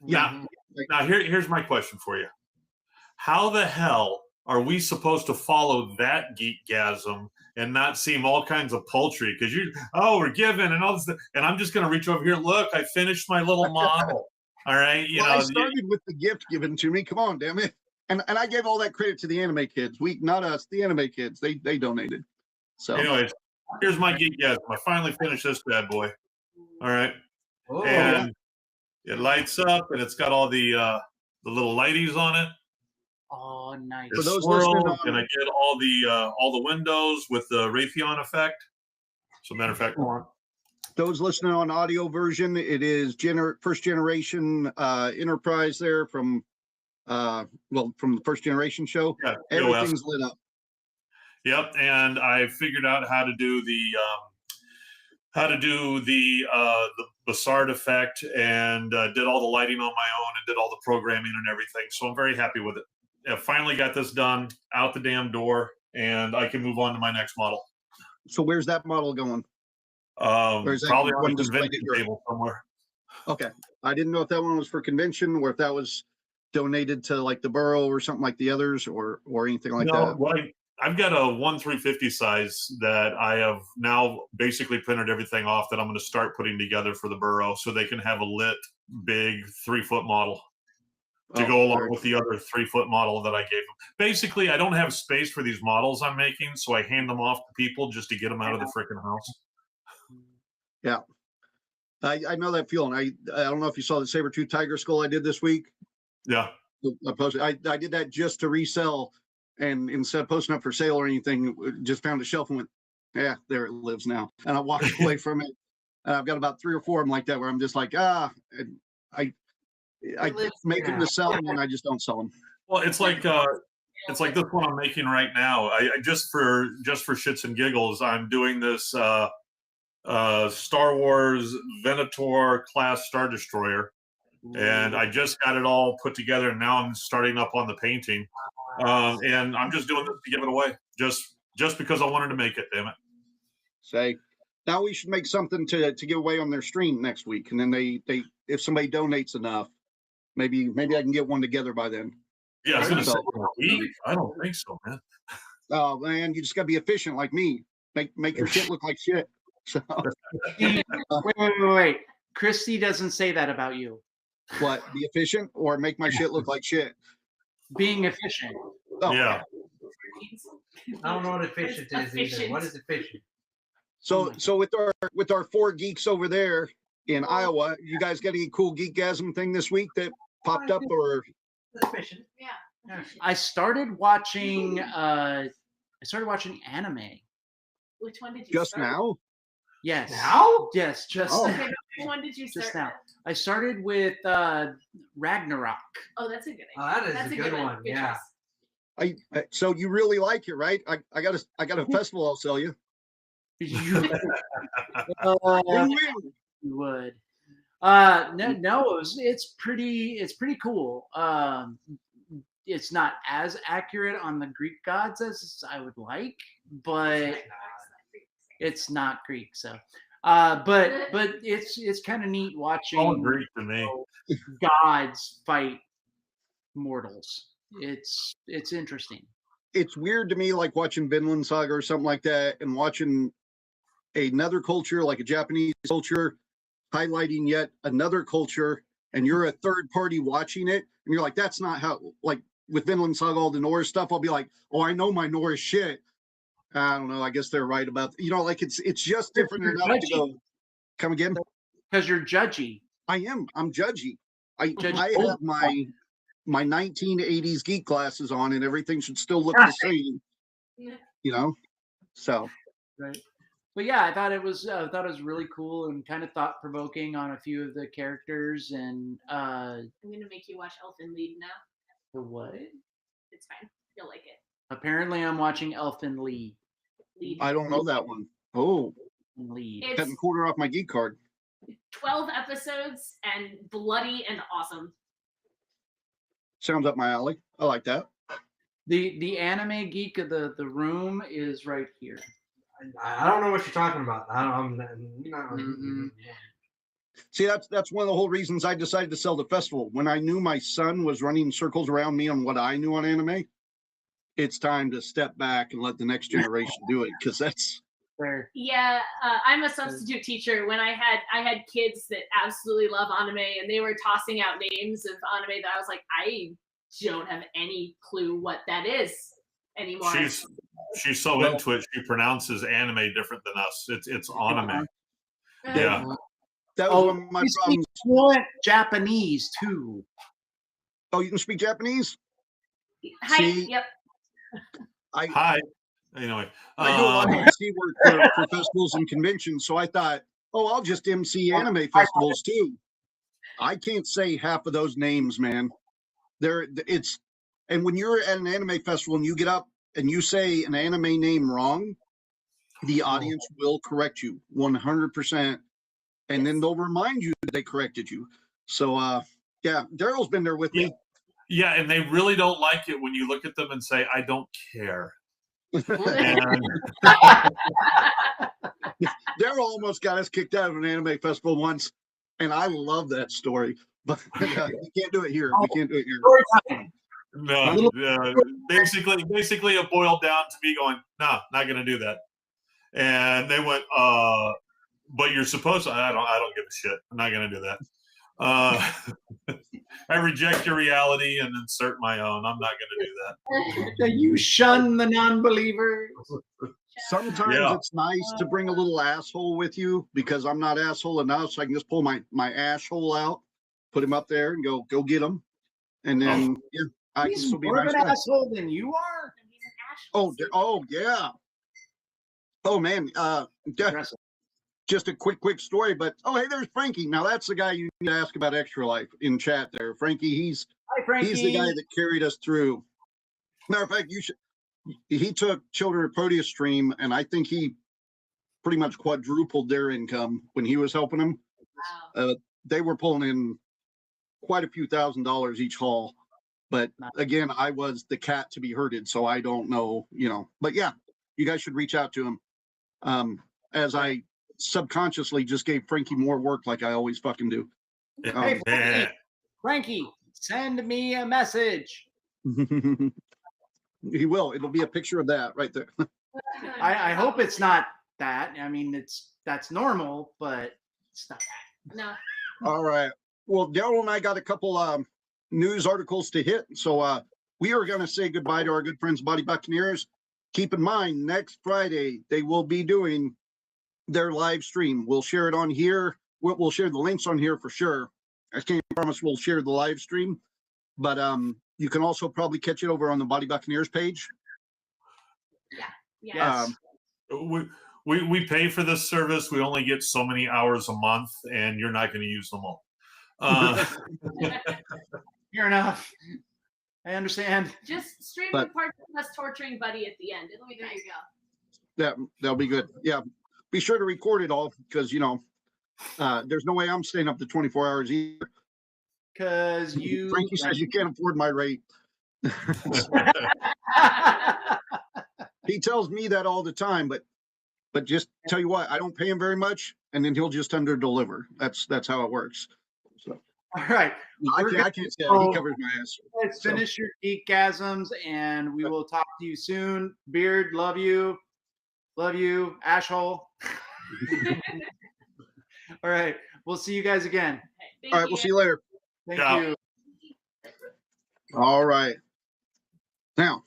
Now, here's my question for you. How the hell are we supposed to follow that geekgasm and not seem all kinds of poultry? Because we're giving and all this, and I'm just going to reach over here. Look, I finished my little model. All right, I started with the gift given to me. Come on, damn it! And I gave all that credit to the Anime Kids. Not us. The Anime Kids. They donated. So anyways, here's my geekgasm. I finally finished this bad boy. All right, Oh, and it lights up, and it's got all the little lighties on it. Oh, nice. For The those swirls, listening on- and I did all the windows with the Raytheon effect. So, matter of fact, those listening on audio version, it is first generation Enterprise there from from the first generation show. yeah, Everything's lit up. Yep, and I figured out how to do the Bassard effect, and did all the lighting on my own, and did all the programming and everything. So I'm very happy with it. I finally got this done, out the damn door, and I can move on to my next model. So where's that model going? Or is that Probably one on a displayed convention at your- table somewhere. Okay, I didn't know if that one was for convention or if that was donated to like the borough or something like the others or anything like that. I've got a 1/350 size that I have now basically printed everything off that I'm going to start putting together for the borough so they can have a lit big 3-foot model to go along with the other 3-foot model that I gave them. Basically, I don't have space for these models I'm making, so I hand them off to people just to get them out of the freaking house. Yeah, I know that feeling. I don't know if you saw the saber-tooth tiger skull I did this week. Yeah. I posted. I did that just to resell, and instead of posting up for sale or anything, just found a shelf and went, yeah, there it lives now. And I walked away from it. And I've got about 3 or 4 of them like that where I'm just like, I make them to sell them and I just don't sell them. Well, it's like this one I'm making right now. I just for shits and giggles, I'm doing this Star Wars Venator class Star Destroyer, and I just got it all put together, and now I'm starting up on the painting, and I'm just doing this to give it away, just because I wanted to make it. Damn it! Say, now we should make something to give away on their stream next week, and then they if somebody donates enough, maybe I can get one together by then. Yeah, I was gonna say a week. I don't think so, man. Oh man, you just gotta be efficient like me. Make your shit look like shit. So Wait. Christy doesn't say that about you. what? Be efficient or make my shit look like shit? Being efficient. Oh, Yeah. I don't know what efficient is either. What is efficient? So with our 4 geeks over there in Iowa, you guys got any cool geekgasm thing this week that popped up or? Efficient. Yeah. I started watching anime. Which one did you Just start? now? Yes. Now? Yes, just Oh. Okay, which one did you start? Just now. with? I started with Ragnarok. Oh, that's a good Oh, idea. that is That's a good one. Good Yeah. choice. So you really like it, right? I got a festival I'll sell you. You Win-win. would. No, it's pretty cool. It's not as accurate on the Greek gods as I would like, but it's not Greek. So, but it's kind of neat All watching Greek to me. gods fight mortals. It's interesting. It's weird to me, like watching Vinland Saga or something like that, and watching another culture, like a Japanese culture, highlighting yet another culture, and you're a third party watching it, and you're like, that's not how. Like with Vinland Saga, all the Norse stuff, I'll be like, oh, I know my Norse shit. I don't know. I guess they're right about like it's just different enough to go. Come again? Because you're judgy. I'm judgy. I Judgy. have my 1980s geek glasses on, and everything should still look the same. So Right. But yeah, I thought it was really cool and kind of thought provoking on a few of the characters. And I'm gonna make you watch Elfen Lied now. the what? It's fine. You'll like it. Apparently, I'm watching Elfen Lied. Lied. I don't know that one. Oh, Lied. It's cutting quarter off my geek card. 12 episodes and bloody and awesome. Sounds up my alley. I like that. The anime geek of the room is right here. I don't know what you're talking about. I'm not. Mhm. See, that's one of the whole reasons I decided to sell the festival. When I knew my son was running circles around me on what I knew on anime, it's time to step back and let the next generation do it, because that's There. Yeah, I'm a substitute teacher. When I had kids that absolutely love anime, and they were tossing out names of anime that I was like, I don't have any clue what that is anymore. She's so into it. She pronounces anime different than us. It's anime. Yeah. that was one of my you speak problems. fluent Japanese too. Oh, you can speak Japanese? Hi. See, Yep. Hi. Anyway, I do a lot of MC work for festivals and conventions, so I thought, oh, I'll just MC anime festivals too. I can't say half of those names, man. And when you're at an anime festival and you get up and you say an anime name wrong, the audience will correct you 100%, and then they'll remind you that they corrected you. So, yeah, Daryl's been there with me. Yeah, and they really don't like it when you look at them and say, "I don't care." And Daryl almost got us kicked out of an anime festival once, and I love that story. But we can't do it here. We can't do it here. no, basically, it boiled down to me going, "No, not going to do that." And they went, "But you're supposed to." I don't give a shit. I'm not going to do that. I reject your reality and insert my own. I'm not going to do that. You shun the non-believer. Sometimes Yeah. it's nice to bring a little asshole with you, because I'm not asshole enough, so I can just pull my asshole out, put him up there, and go get him, and then yeah, I can He's still be a more of nice an guy. asshole than you are. He's an Ashley. Oh yeah. Oh man. Aggressive. Just a quick story, but oh hey, there's Frankie. Now that's the guy you need to ask about Extra Life in chat there. Frankie, he's Hi, the guy that carried us through. Matter of fact, he took Children of Proteus stream, and I think he pretty much quadrupled their income when he was helping them. Wow. They were pulling in quite a few $1,000s each haul. But again, I was the cat to be herded, so I don't know, but yeah, you guys should reach out to him. As I subconsciously just gave Frankie more work, like I always fucking do. Hey, Yeah. Frankie, send me a message. He will. It'll be a picture of that right there. I hope it's not that. I mean, that's normal, but it's not that. No. All right. Well, Daryl and I got a couple news articles to hit. So we are going to say goodbye to our good friends, Body Buccaneers. Keep in mind, next Friday, they will be doing their live stream. We'll share it on here. We'll share the links on here for sure. I can't promise we'll share the live stream, but you can also probably catch it over on the Body Buccaneers page. Yeah. Yes. We pay for this service. We only get so many hours a month, and you're not going to use them all. Fair enough. I understand. Just stream But- the parts of us torturing Buddy at the end. It'll be nice. That'll be good. Yeah, be sure to record it all, because there's no way I'm staying up to 24 hours either. Because you. Frankie says you can't afford my rate. He tells me that all the time, but just tell you what, I don't pay him very much, and then he'll just under deliver. That's how it works. So All right. I We're can't say that. He covers my ass. Let's So- finish your geekgasms, and we will talk to you soon. Beard, love you. Love you, asshole. All right. We'll see you guys again. Thank All right, we'll see you later. Thank Yeah. you. All right. Now,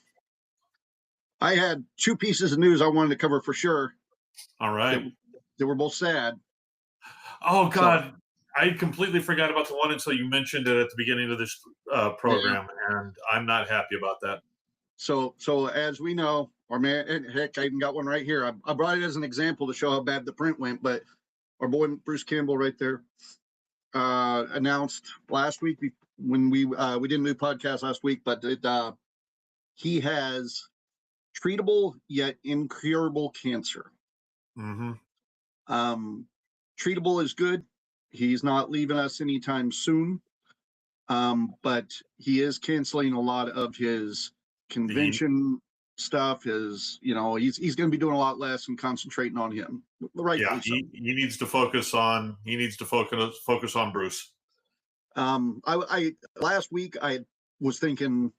I had two pieces of news I wanted to cover for sure. All right. They were both sad. Oh God, I completely forgot about the one until you mentioned it at the beginning of this program, and I'm not happy about that. So as we know, our man, and heck, I even got one right here. I brought it as an example to show how bad the print went, but our boy Bruce Campbell right there announced last week when we didn't do podcast last week, but he has treatable yet incurable cancer. Mm-hmm. Treatable is good. He's not leaving us anytime soon. But he is canceling a lot of his convention stuff. He's going to be doing a lot less and concentrating on him. Rightfully so. He needs to focus on focus on Bruce. I last week I was thinking,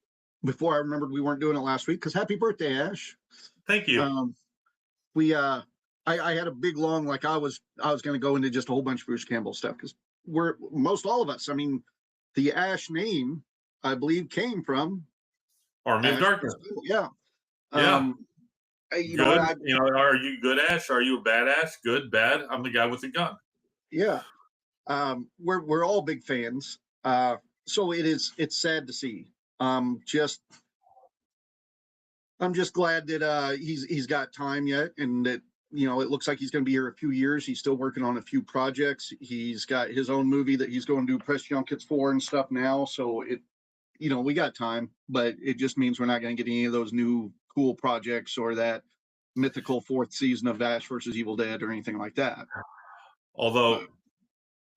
before I remembered we weren't doing it last week, because happy birthday, Ash. Thank you. I had a big long, like I was going to go into just a whole bunch of Bruce Campbell stuff, because all of us, I mean, the Ash name, I believe, came from Army of Darkness. Yeah. Yeah. Are you good, Ash? Are you a bad Ash? Good, bad? I'm the guy with the gun. Yeah. We're all big fans. So it's sad to see. I'm just glad that he's got time yet, and that it looks like he's going to be here a few years. He's still working on a few projects. He's got his own movie that he's going to do press junkets for and stuff now. So we got time, but it just means we're not going to get any of those new cool projects or that mythical 4th season of Ash versus Evil Dead or anything like that. Although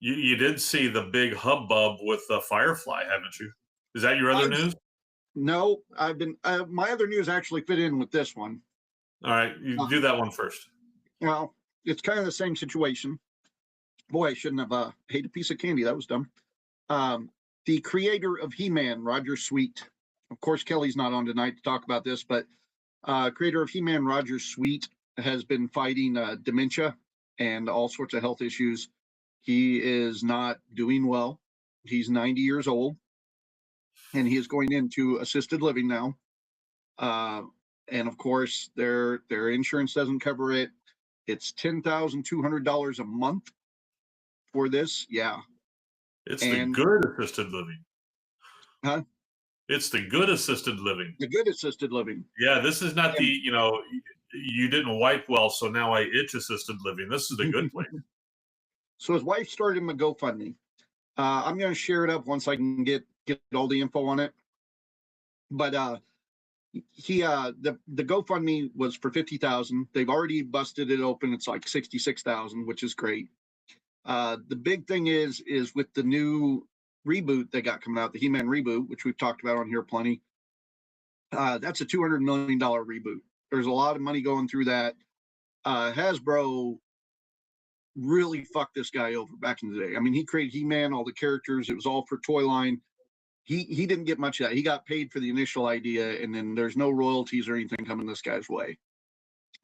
you did see the big hubbub with the Firefly, haven't you? Is that your other news? No, I've been my other news actually fit in with this one. All right, you do that one first. Well, it's kind of the same situation. Boy, I shouldn't have ate a piece of candy. That was dumb. The creator of He-Man, Roger Sweet. Of course, Kelly's not on tonight to talk about this, but creator of He-Man, Roger Sweet, has been fighting dementia and all sorts of health issues. He is not doing well. He's 90 years old, and he is going into assisted living now. And of course, their insurance doesn't cover it. It's $10,200 a month for this. Yeah. It's the good assisted living. Huh? It's the good assisted living. The good assisted living. Yeah, this is not you didn't wipe well, so now I itch assisted living. This is the good place. So his wife started him a GoFundMe. I'm going to share it up once I can get all the info on it. But the GoFundMe was for $50,000. They've already busted it open. It's like $66,000, which is great. The big thing is with the new reboot they got coming out, the He-Man reboot, which we've talked about on here plenty. That's a $200 million reboot. There's a lot of money going through that. Hasbro really fucked this guy over back in the day. I mean, he created He-Man, all the characters. It was all for Toy Line. He didn't get much of that. He got paid for the initial idea, and then there's no royalties or anything coming this guy's way.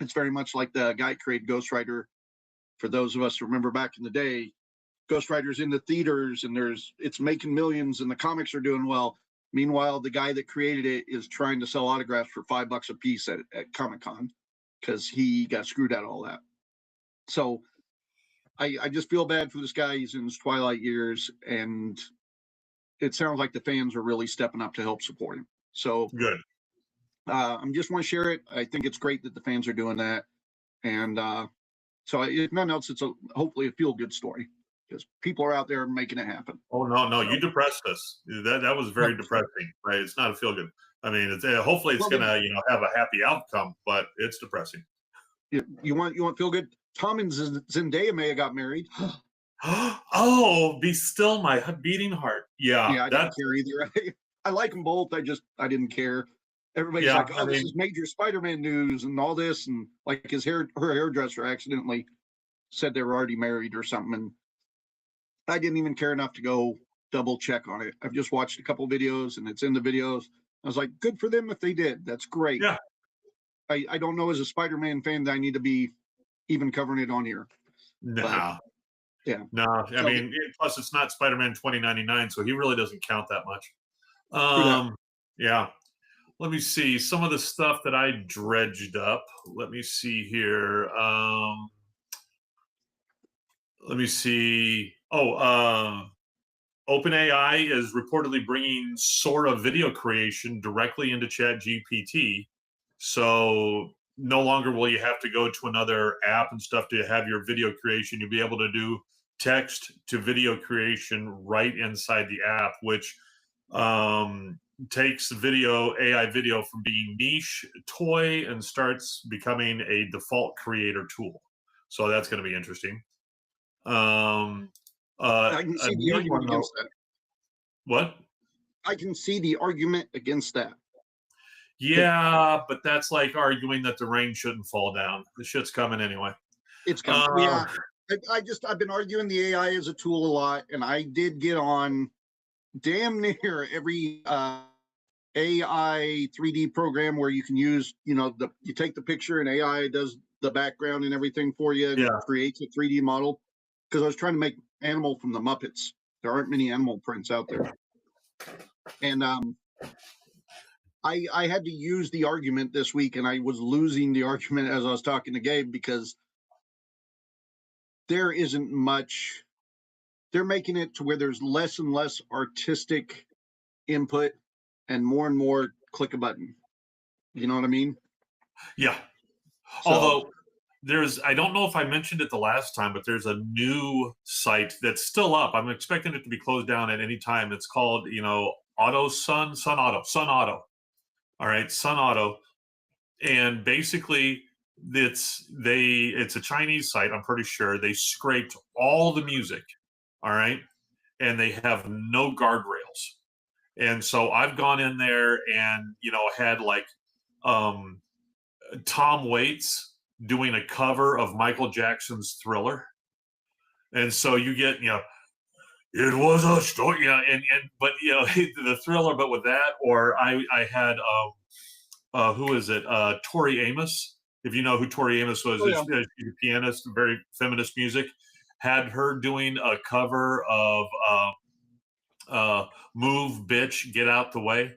It's very much like the guy created Ghost Rider. For those of us who remember back in the day, Ghost Rider's in the theaters and it's making millions and the comics are doing well. Meanwhile, the guy that created it is trying to sell autographs for $5 a piece at Comic-Con because he got screwed out of all that. So I just feel bad for this guy. He's in his twilight years, and it sounds like the fans are really stepping up to help support him. So good. I'm just want to share it. I think it's great that the fans are doing that. And so if nothing else, it's hopefully a feel-good story because people are out there making it happen. Oh, no, you depressed us. That was very depressing, right? It's not a feel-good. I mean, hopefully it's going to have a happy outcome, but it's depressing. You want feel-good? Tom and Zendaya may have got married. Oh, be still my beating heart. Yeah, I don't care either. I like them both. I didn't care. Everybody's like, oh, this is major Spider-Man news and all this, and like her hairdresser accidentally said they were already married or something, and I didn't even care enough to go double check on it. I've just watched a couple videos, and it's in the videos. I was like, good for them if they did. That's great. Yeah. I don't know as a Spider-Man fan that I need to be even covering it on here. No. But, yeah. No, I mean, plus it's not Spider-Man 2099, so he really doesn't count that much. Yeah. Let me see some of the stuff that I dredged up. Let me see here. Let me see. OpenAI is reportedly bringing Sora video creation directly into ChatGPT. So no longer will you have to go to another app and stuff to have your video creation. You'll be able to do text to video creation right inside the app, which takes AI video from being niche toy and starts becoming a default creator tool. So that's going to be interesting. I can A see the new argument one, though. against that. What? I can see the argument against that. Yeah, but that's like arguing that the rain shouldn't fall down. The shit's coming anyway. It's coming. Uh, Yeah. I've been arguing the AI as a tool a lot, and I did get on damn near every AI 3D program where you can use, you take the picture and AI does the background and everything for you and Yeah. creates a 3D model. Because I was trying to make animal from the Muppets. There aren't many animal prints out there. And I had to use the argument this week, and I was losing the argument as I was talking to Gabe because there isn't much. They're making it to where there's less and less artistic input and more click a button. You know what I mean? Yeah. So- Although I don't know if I mentioned it the last time, but there's a new site that's still up. I'm expecting it to be closed down at any time. It's called, Sun Auto. All right, Sun Auto. And basically it's a Chinese site, I'm pretty sure. They scraped all the music, all right? And they have no guardrails. And so I've gone in there and, had like Tom Waits doing a cover of Michael Jackson's Thriller. And so you get, it was a story, but the Thriller, but with that, or I had who is it? Tori Amos. If you know who Tori Amos was, Oh, yeah. she's a pianist, very feminist music. Had her doing a cover of "Move, Bitch, Get Out the Way,"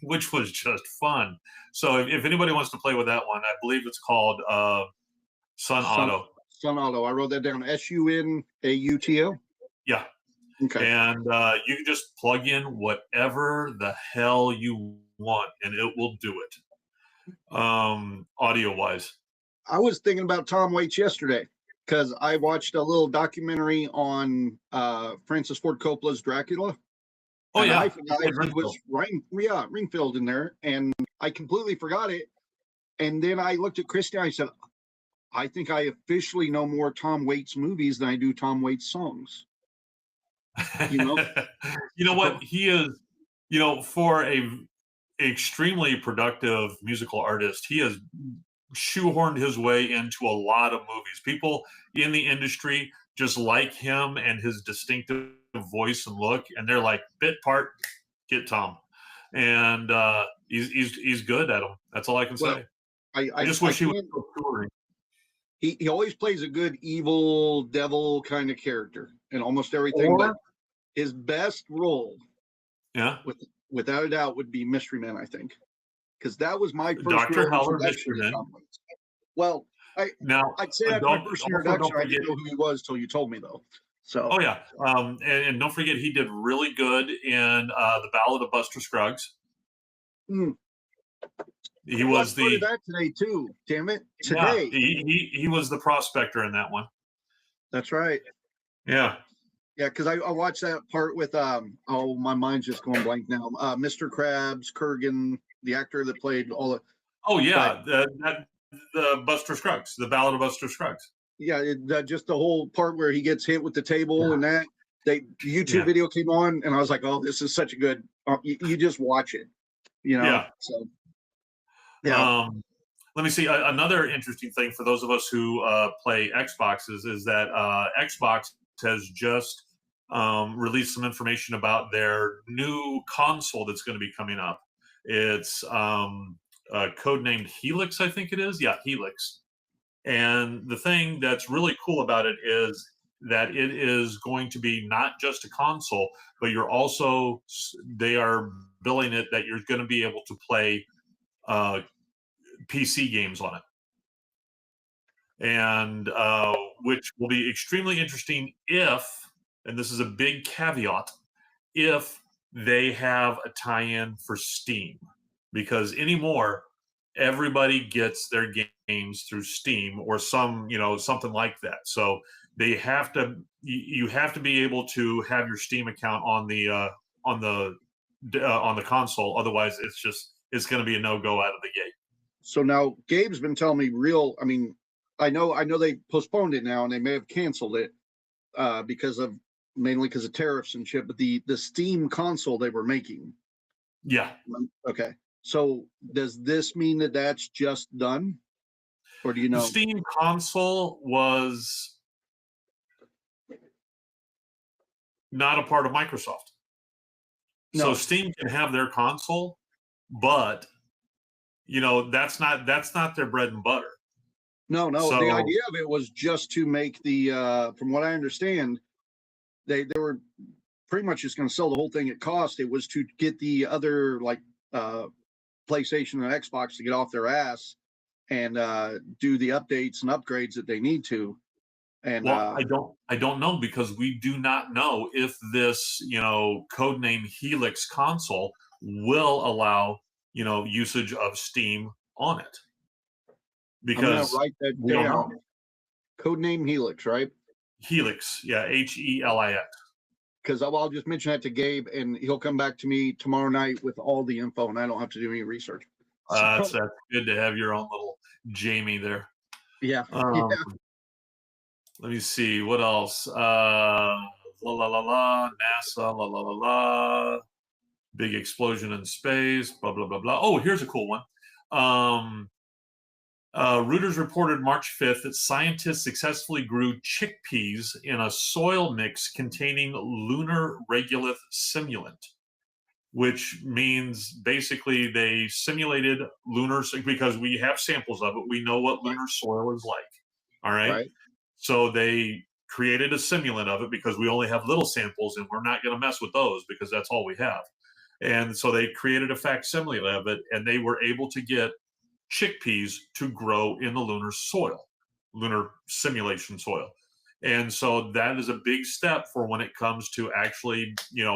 which was just fun. So if anybody wants to play with that one, I believe it's called Sun Auto. Sun Auto. I wrote that down. SUNAUTO. Yeah. Okay. And you can just plug in whatever the hell you want, and it will do it. Audio wise. I was thinking about Tom Waits yesterday because I watched a little documentary on Francis Ford Coppola's Dracula. Oh, and yeah. I forgot it was Ringfield in there, and I completely forgot it. And then I looked at Christy and I said, I think I officially know more Tom Waits movies than I do Tom Waits songs. You know what? He is, for a extremely productive musical artist, he has shoehorned his way into a lot of movies. People in the industry just like him and his distinctive voice and look, and they're like, bit part, get Tom. And he's good at them. That's all I can say. I just wish he was touring. He always plays a good evil devil kind of character in almost everything. But his best role, without a doubt, would be Mystery Men, I think, because that was my first Dr. Heller, introduction Mystery to Men. Tom Waits. Well, I'd say that's my first introduction. I didn't know who he was till you told me, though. So. Oh yeah, and don't forget he did really good in the Ballad of Buster Scruggs. He was the that today too. Damn it! Today. Yeah, he was the prospector in that one. That's right. Yeah. Yeah, because I watched that part with my mind's just going blank now. Mr. Krabs, Kurgan, the actor that played all the. Oh yeah, the Buster Scruggs, the Ballad of Buster Scruggs. Yeah, just the whole part where he gets hit with the table and that. The YouTube video came on, and I was like, "Oh, this is such a good." You just watch it, Yeah. So. Yeah. Let me see. Another interesting thing for those of us who play Xboxes is that Xbox has just released some information about their new console that's going to be coming up. It's codenamed Helix, I think it is. Yeah, Helix. And the thing that's really cool about it is that it is going to be not just a console, but they are billing it that you're going to be able to play PC games on it, and which will be extremely interesting and this is a big caveat, if they have a tie-in for Steam, because anymore everybody gets their games through Steam or something like that. So they have to, you have to be able to have your Steam account on the console. Otherwise, it's going to be a no-go out of the gate. So now Gabe's been telling me I know they postponed it now and they may have canceled it. mainly because of tariffs and shit, but the Steam console they were making. Yeah. Okay. So does this mean that that's just done? Or do you The know? Steam console was not a part of Microsoft. So No. Steam can have their console, but that's not their bread and butter. No, the So- idea of it was just to make from what I understand, they were pretty much just going to sell the whole thing at cost. It was to get the other PlayStation and Xbox to get off their ass and do the updates and upgrades that they need to. And well, I don't know, because we do not know if this, codename Helix console will allow, usage of Steam on it. I'm gonna Because write that we don't down. know. Codename Helix, right? Helix, yeah, HELIX. Because I'll just mention that to Gabe, and he'll come back to me tomorrow night with all the info, and I don't have to do any research. That's good to have your own little Jamie there. Yeah. Let me see what else. La la la la, NASA, la la la la. Big explosion in space. Blah blah blah blah. Oh, here's a cool one. Reuters reported March 5th that scientists successfully grew chickpeas in a soil mix containing lunar regolith simulant, which means basically they simulated lunar, because we have samples of it. We know what lunar soil is like. All right. Right. So they created a simulant of it, because we only have little samples and we're not going to mess with those because that's all we have. And so they created a facsimile of it, and they were able to get chickpeas to grow in the lunar soil, lunar simulation soil. And so that is a big step for when it comes to actually,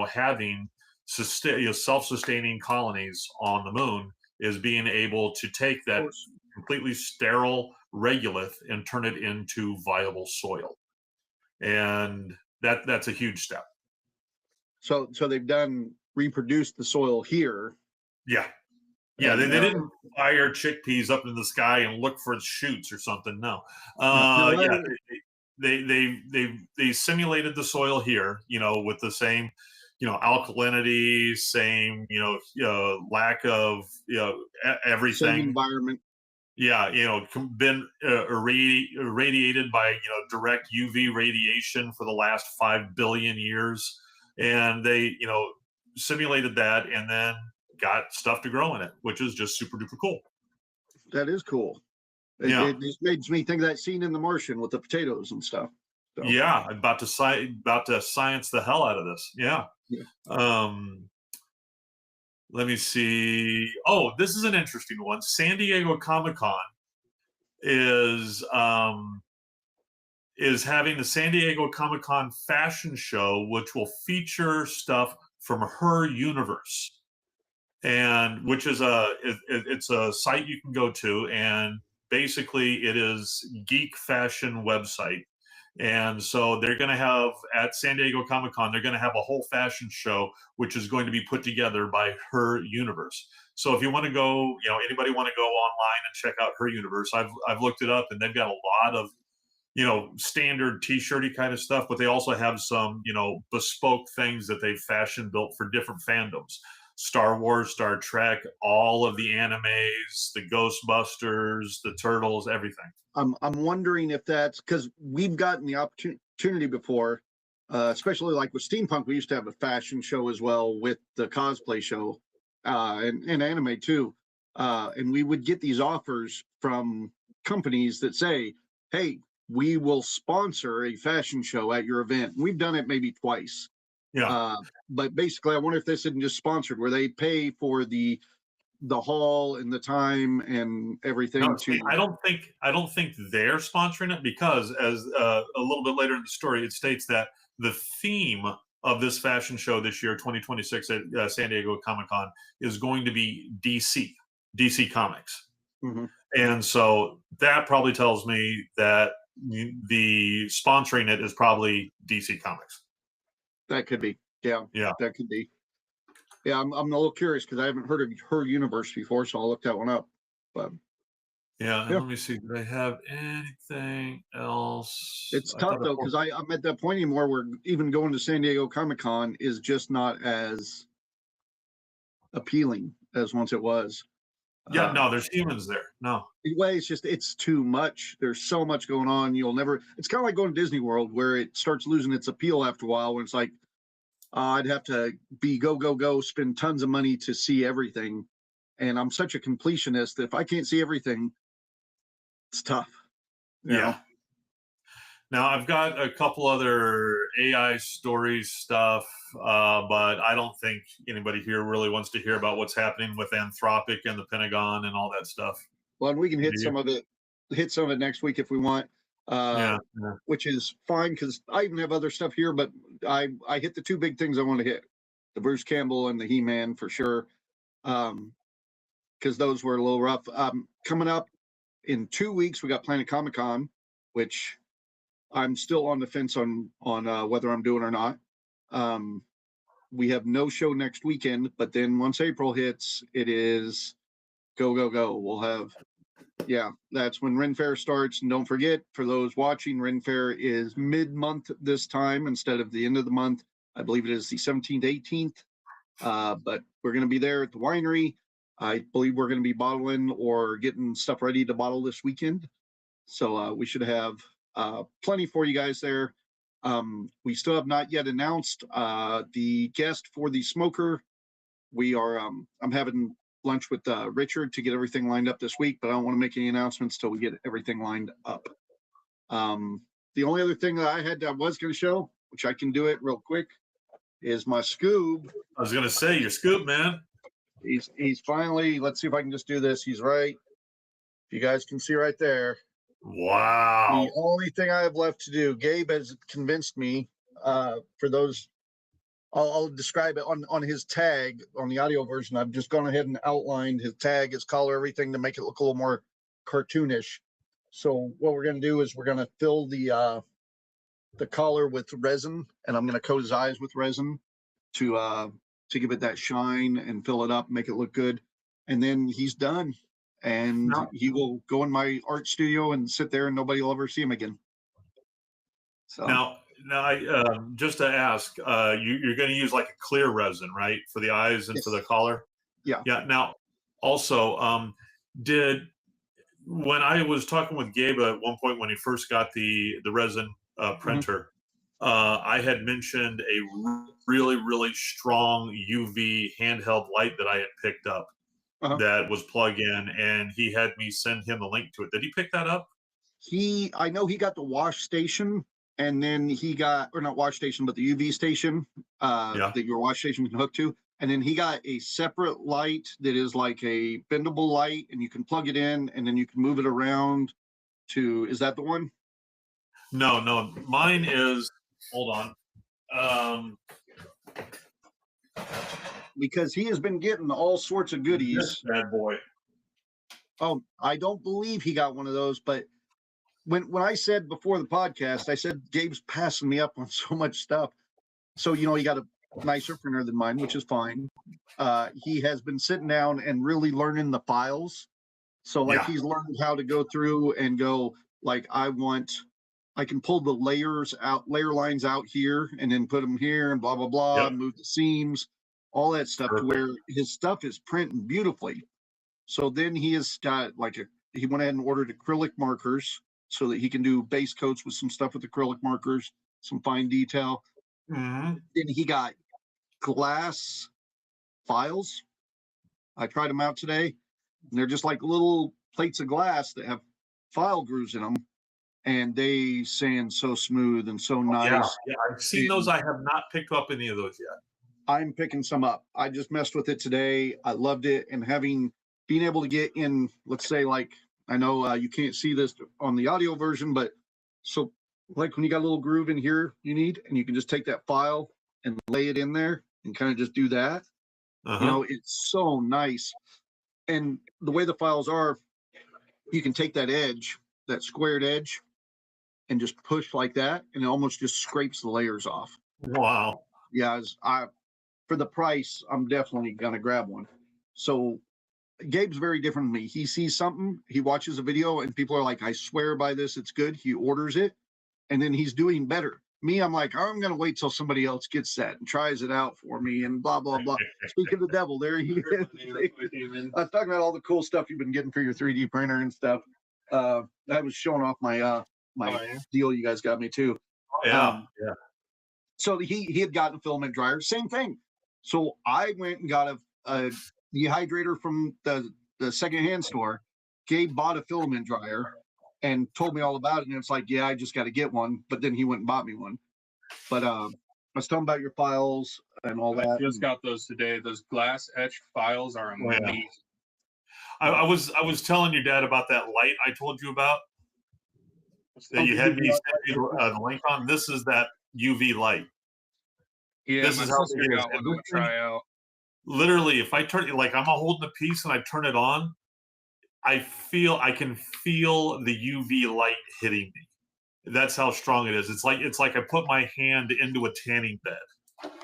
having self-sustaining colonies on the moon, is being able to take that completely sterile regolith and turn it into viable soil. And that's a huge step. So they've reproduced the soil here. Yeah. Yeah, they didn't fire chickpeas up in the sky and look for shoots or something. No. They simulated the soil here, with the same, alkalinity, same, lack of, everything. Same environment. Yeah, been irradiated by, direct UV radiation for the last 5 billion years. And they, simulated that and then got stuff to grow in it, which is just super duper cool. That is cool. It just makes me think of that scene in The Martian with the potatoes and stuff. So. Yeah, about to science the hell out of this. Yeah. Let me see. Oh, this is an interesting one. San Diego Comic-Con is having the San Diego Comic-Con fashion show, which will feature stuff from Her Universe, and which is it's a site you can go to, and basically it is geek fashion website. And so they're going to have, at San Diego Comic-Con, they're going to have a whole fashion show, which is going to be put together by Her Universe. So if you want to go, anybody want to go online and check out Her Universe, I've looked it up, and they've got a lot of, standard t-shirty kind of stuff, but they also have some, bespoke things that they've fashion built for different fandoms. Star Wars, Star Trek, all of the animes, the Ghostbusters, the Turtles, everything. I'm wondering if that's because we've gotten the opportunity before, especially like with Steampunk, we used to have a fashion show as well with the cosplay show, and anime too. And we would get these offers from companies that say, hey, we will sponsor a fashion show at your event. We've done it maybe twice. Yeah. But basically, I wonder if this isn't just sponsored, where they pay for the hall and the time and everything. No, I don't think they're sponsoring it, because as a little bit later in the story, it states that the theme of this fashion show this year, 2026 at San Diego Comic-Con, is going to be DC Comics. Mm-hmm. And so that probably tells me that the sponsoring it is probably DC Comics. That could be. Yeah. That could be. Yeah, I'm a little curious because I haven't heard of Her Universe before, so I'll look that one up. But Yeah, and Yeah. let me see. Did I have anything else? It's I tough thought I though, pulled- because I'm at that point anymore where even going to San Diego Comic-Con is just not as appealing as once it was. Yeah, no, there's humans there. No. Anyway, it's too much. There's so much going on. You'll never. It's kind of like going to Disney World, where it starts losing its appeal after a while. When it's like, I'd have to be go go go, spend tons of money to see everything, and I'm such a completionist that if I can't see everything, it's tough. you Yeah. know? Now I've got a couple other AI stories stuff, but I don't think anybody here really wants to hear about what's happening with Anthropic and the Pentagon and all that stuff. Well, and we can hit Do you? some of it next week if we want. Yeah. Which is fine because I even have other stuff here, but I hit the two big things I want to hit: the Bruce Campbell and the He-Man for sure, because those were a little rough. Coming up in 2 weeks, we got Planet Comic-Con, which I'm still on the fence on whether I'm doing or not. We have no show next weekend, but then once April hits, it is go go go. We'll have. Yeah, that's when Ren Fair starts. And don't forget, for those watching, Ren Fair is mid-month this time instead of the end of the month. I believe it is the 17th, 18th. But we're going to be there at the winery. I believe we're going to be bottling or getting stuff ready to bottle this weekend. So we should have plenty for you guys there. We still have not yet announced the guest for the smoker. We are. I'm having lunch with Richard to get everything lined up this week, but I don't want to make any announcements till we get everything lined up. The only other thing that I was going to show, which I can do it real quick, is my Scoob. I was gonna say your scoop, man. He's finally. Let's see if I can just do this. He's right. You guys can see right there. Wow. The only thing I have left to do, Gabe has convinced me. For those, I'll describe it on his tag on the audio version. I've just gone ahead and outlined his tag, his collar, everything to make it look a little more cartoonish. So what we're going to do is we're going to fill the collar with resin, and I'm going to coat his eyes with resin to give it that shine and fill it up, make it look good. And then he's done, and No. he will go in my art studio and sit there, and nobody will ever see him again. So Now, just to ask, you're going to use like a clear resin, right, for the eyes and for Yes. the collar? Yeah. Yeah. Now, also, when I was talking with Gabe at one point when he first got the resin printer, I had mentioned a really, really strong UV handheld light that I had picked up that was plug in, and he had me send him the link to it. Did he pick that up? I know he got the wash station, and then he got, or not wash station, but the UV station that your wash station can hook to. And then he got a separate light that is like a bendable light, and you can plug it in, and then you can move it around to, is that the one? No, mine is, hold on. Because he has been getting all sorts of goodies. This bad boy. Oh, I don't believe he got one of those, but when I said before the podcast, I said Gabe's passing me up on so much stuff. So, he got a nicer printer than mine, which is fine. He has been sitting down and really learning the files. So he's learned how to go through and go like, I can pull the layer lines out here and then put them here and blah, blah, blah, move the seams, all that stuff to where his stuff is printing beautifully. So then he has got he went ahead and ordered acrylic markers so that he can do base coats with some stuff with acrylic markers, some fine detail. Mm-hmm. Then he got glass files. I tried them out today, and they're just like little plates of glass that have file grooves in them, and they sand so smooth and so nice. Yeah, I've seen those. I have not picked up any of those yet. I'm picking some up. I just messed with it today. I loved it, and being able to get in, let's say, like, I know you can't see this on the audio version, but so like when you got a little groove in here you need, and you can just take that file and lay it in there and kind of just do that. It's so nice. And the way the files are, you can take that edge, that squared edge, and just push like that, and it almost just scrapes the layers off. Wow. Yeah, for the price, I'm definitely gonna grab one. So Gabe's very different than me. He sees something, he watches a video, and people are like, I swear by this, it's good. He orders it, and then he's doing better. Me, I'm like, I'm going to wait till somebody else gets that and tries it out for me and blah, blah, blah. Speak of the devil, there he is. I was talking about all the cool stuff you've been getting for your 3D printer and stuff. I was showing off my deal you guys got me too. Yeah. So he had gotten a filament dryer, same thing. So I went and got a dehydrator from the secondhand store. Gabe bought a filament dryer and told me all about it. And it's like, yeah, I just got to get one. But then he went and bought me one. But I was talking about your files and all that. I just got those today. Those glass etched files are amazing. I was telling your dad about that light I told you about that you had me send you the link on. This is that UV light. Yeah, This my is how sister big it is. got one to try out. Literally, if I turn it, like I'm holding a piece and I turn it on, I can feel the UV light hitting me. That's how strong it is. It's like I put my hand into a tanning bed.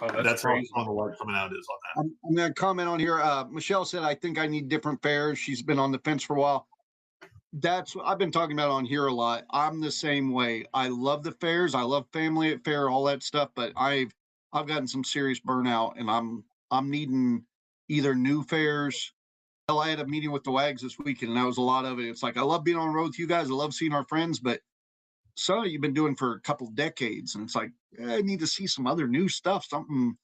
Oh, That's how crazy. strong the light coming out is on that. I'm going to comment on here. Michelle said, I think I need different fairs. She's been on the fence for a while. That's what I've been talking about on here a lot. I'm the same way. I love the fairs. I love family at fair, all that stuff, but I've gotten some serious burnout, and I'm needing either new fairs. Hell, I had a meeting with the WAGs this weekend, and that was a lot of it. It's like, I love being on the road with you guys. I love seeing our friends, but some of you've been doing for a couple decades, and it's like, I need to see some other new stuff, something,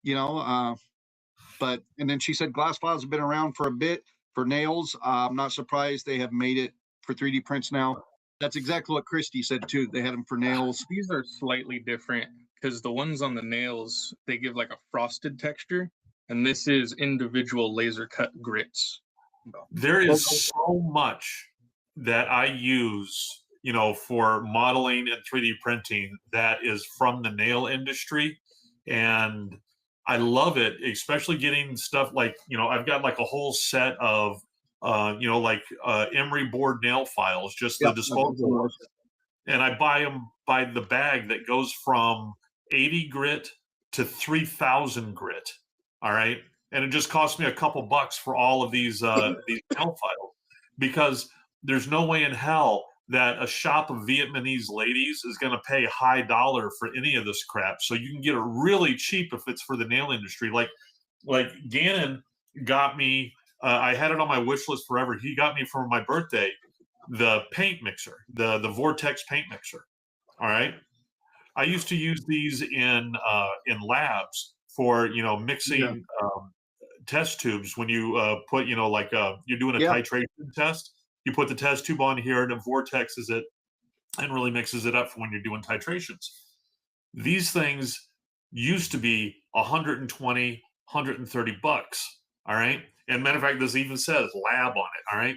but, and then she said glass files have been around for a bit for nails. I'm not surprised they have made it for 3D prints now. That's exactly what Christy said too. They had them for nails. These are slightly different because the ones on the nails, they give like a frosted texture, and this is individual laser cut grits. There is so much that I use, for modeling and 3D printing that is from the nail industry. And I love it, especially getting stuff like, I've got like a whole set of, emery board nail files, just the disposable. And I buy them by the bag that goes from 80 grit to 3,000 grit. All right. And it just costs me a couple bucks for all of these nail files, because there's no way in hell that a shop of Vietnamese ladies is going to pay high dollar for any of this crap. So you can get it really cheap if it's for the nail industry. Like Gannon got me, I had it on my wish list forever. He got me for my birthday the paint mixer, the Vortex paint mixer. All right. I used to use these in labs for, mixing test tubes. When you put, you're doing a titration test, you put the test tube on here and it vortexes it and really mixes it up for when you're doing titrations. These things used to be 120, 130 bucks. All right. And matter of fact, this even says lab on it. All right.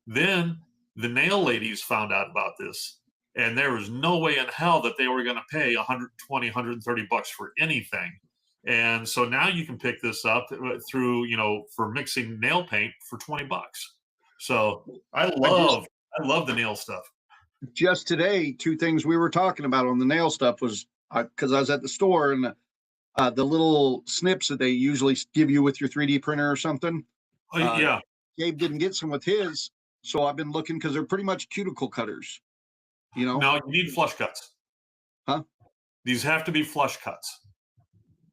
Then the nail ladies found out about this, and there was no way in hell that they were going to pay 120, 130 bucks for anything. And so now you can pick this up through, for mixing nail paint for 20 bucks. So I love the nail stuff. Just today, two things we were talking about on the nail stuff was because I was at the store, and the little snips that they usually give you with your 3D printer or something. Yeah. Gabe didn't get some with his. So I've been looking because they're pretty much cuticle cutters, No, you need flush cuts. Huh? These have to be flush cuts.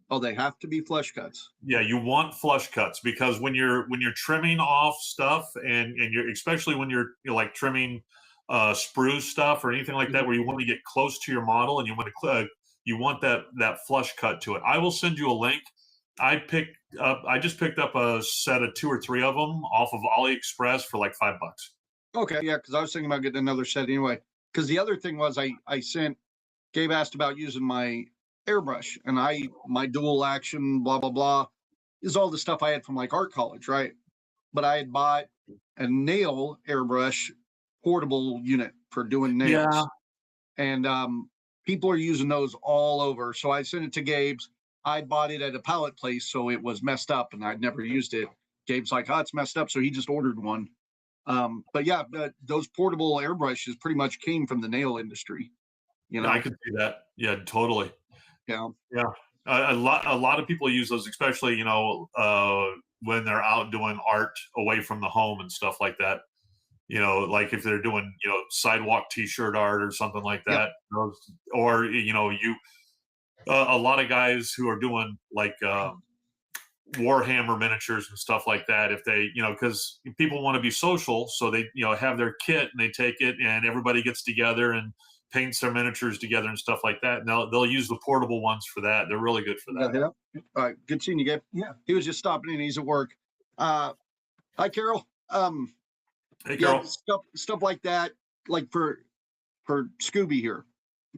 Oh, they have to be flush cuts. Yeah, you want flush cuts, because when you're trimming off stuff, and you're, especially when you're like trimming spruce stuff or anything like that, where you want to get close to your model and you want that flush cut to it. I will send you a link. I just picked up a set of 2 or 3 of them off of AliExpress for like $5. Okay, yeah, because I was thinking about getting another set anyway. Because the other thing was I sent, Gabe asked about using my airbrush, and my dual action blah blah blah is all the stuff I had from like art college, right? But I had bought a nail airbrush portable unit for doing nails. Yeah. And people are using those all over. So I sent it to Gabe's. I bought it at a pallet place, so it was messed up, and I'd never used it. Gabe's like, oh, it's messed up, so he just ordered one. But yeah, those portable airbrushes pretty much came from the nail industry. I could see that. Yeah, totally. Yeah. Yeah. A lot of people use those, especially when they're out doing art away from the home and stuff like that. Like if they're doing sidewalk T-shirt art or something like that, or a lot of guys who are doing like Warhammer miniatures and stuff like that. If they because people want to be social, so they have their kit and they take it and everybody gets together and paints their miniatures together and stuff like that. And they'll use the portable ones for that. They're really good for that. Yeah. All right. Good seeing you, Gabe. Yeah. He was just stopping in. He's at work. Hi, Carol. Hey, Carol. Stuff like that, like for Scooby here.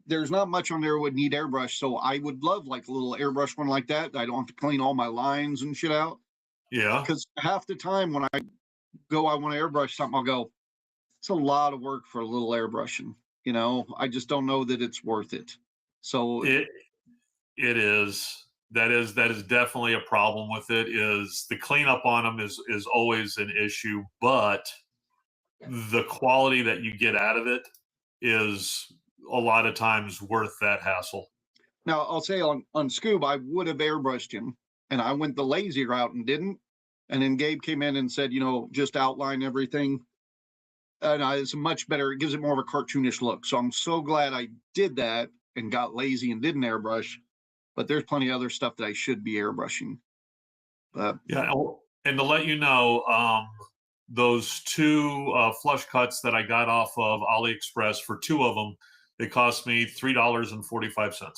There's not much on there would need airbrush, so I would love like a little airbrush one like that. I don't have to clean all my lines and shit out. Yeah. Because half the time when I want to airbrush something, I'll go, it's a lot of work for a little airbrushing. I just don't know that it's worth it. So it is. That is definitely a problem with it. Is the cleanup on them is always an issue, but the quality that you get out of it is a lot of times worth that hassle. Now I'll say on Scoob, I would have airbrushed him, and I went the lazy route and didn't. And then Gabe came in and said, just outline everything. And it's much better. It gives it more of a cartoonish look. So I'm so glad I did that and got lazy and didn't airbrush. But there's plenty of other stuff that I should be airbrushing. Yeah, and to let you know, those two flush cuts that I got off of AliExpress, for two of them, it cost me $3.45.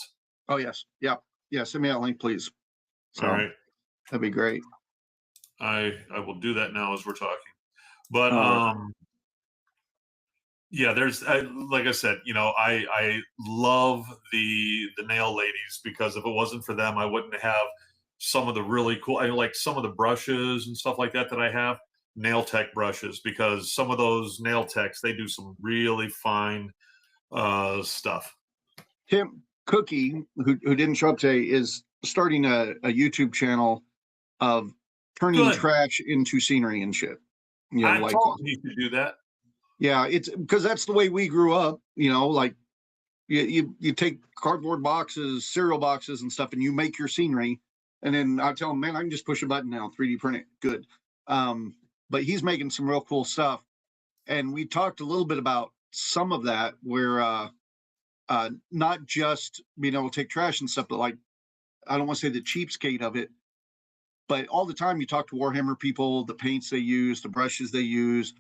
Oh yes, yeah. Send me that link, please. So, all right, that'd be great. I will do that now as we're talking. But yeah, there's like I said, I love the nail ladies, because if it wasn't for them, I wouldn't have some of the really cool. I like some of the brushes and stuff like that I have. Nail Tech brushes, because some of those Nail Techs, they do some really fine stuff. Tim Cookie, who didn't show up today, is starting a YouTube channel of turning trash into scenery and shit. I told him you could do that. Yeah, it's because that's the way we grew up. Like you take cardboard boxes, cereal boxes, and stuff, and you make your scenery. And then I tell him, man, I can just push a button now, 3D print it, good. But he's making some real cool stuff, and we talked a little bit about some of that, where not just being able to take trash and stuff, but like, I don't want to say the cheapskate of it, but all the time you talk to Warhammer people, the paints they use, the brushes they use.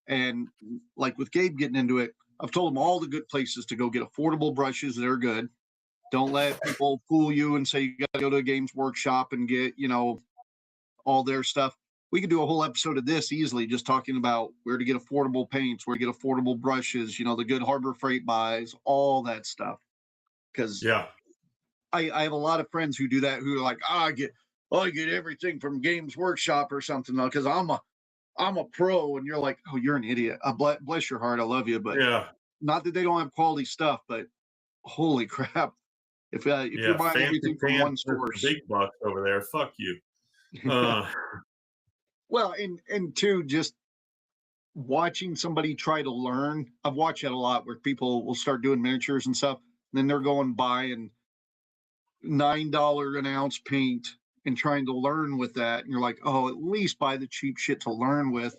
And like with Gabe getting into it, I've told him all the good places to go get affordable brushes that are good. Don't let people fool you and say you got to go to a Games Workshop and get, all their stuff. We could do a whole episode of this easily, just talking about where to get affordable paints, where to get affordable brushes, the good Harbor Freight buys, all that stuff. Because I have a lot of friends who do that, who are like, I get everything from Games Workshop or something, because I'm a pro. And you're like, oh, you're an idiot. Bless your heart, I love you, but not that they don't have quality stuff, but holy crap, if you're buying everything from one source, big bucks over there, fuck you. Well, and two, just watching somebody try to learn. I've watched that a lot, where people will start doing miniatures and stuff, and then they're going buying $9 an ounce paint and trying to learn with that. And you're like, oh, at least buy the cheap shit to learn with,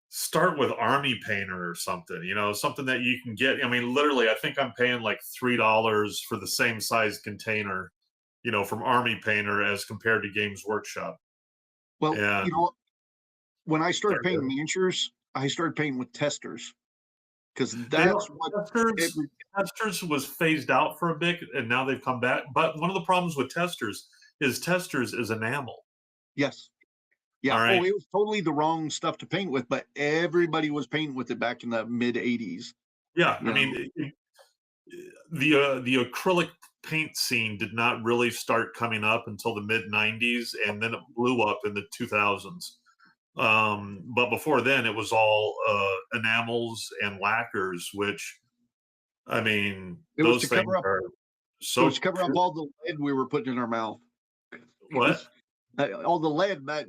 Start with Army Painter or something, something that you can get. I mean, literally, I think I'm paying like $3 for the same size container, from Army Painter as compared to Games Workshop. Well, when I started painting miniatures, I started painting with testers, because that's what testers was phased out for a bit, and now they've come back. But one of the problems with testers is enamel. Yes. Yeah. All right. Oh, it was totally the wrong stuff to paint with, but everybody was painting with it back in the mid 80s. Yeah. I mean, the acrylic paint scene did not really start coming up until the mid 90s, and then it blew up in the 2000s. But before then, it was all enamels and lacquers, which, I mean, those things are so. It was to cover up all the lead we were putting in our mouth. What? All the lead that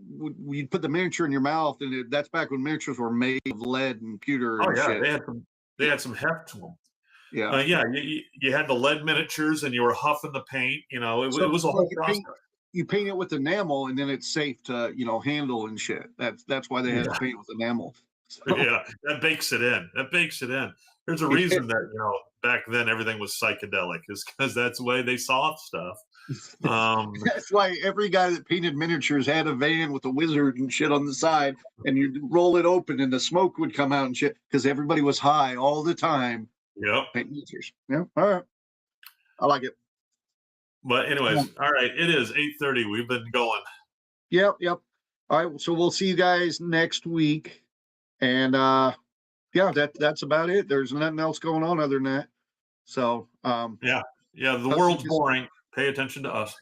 you'd put the miniature in your mouth, and that's back when miniatures were made of lead and pewter. Oh and yeah, shit. they had some heft to them. Yeah. Yeah, you had the lead miniatures and you were huffing the paint. You know, it was a So whole you process. paint it with enamel, and then it's safe to handle and shit. That's why they had to paint it with enamel. So, Yeah, that bakes it in. That bakes it in. There's a reason that back then everything was psychedelic, is because that's the way they saw stuff. That's why every guy that painted miniatures had a van with a wizard and shit on the side, and you'd roll it open and the smoke would come out and shit because everybody was high all the time. Yep. Painting miniatures. Yeah. All right. I like it. But anyways, all right. It is 8:30. We've been going. Yep. All right. So we'll see you guys next week. And yeah, that's about it. There's nothing else going on other than that. So Yeah. The world's boring. Pay attention to us.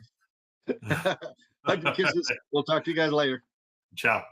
hug and kisses. We'll talk to you guys later. Ciao.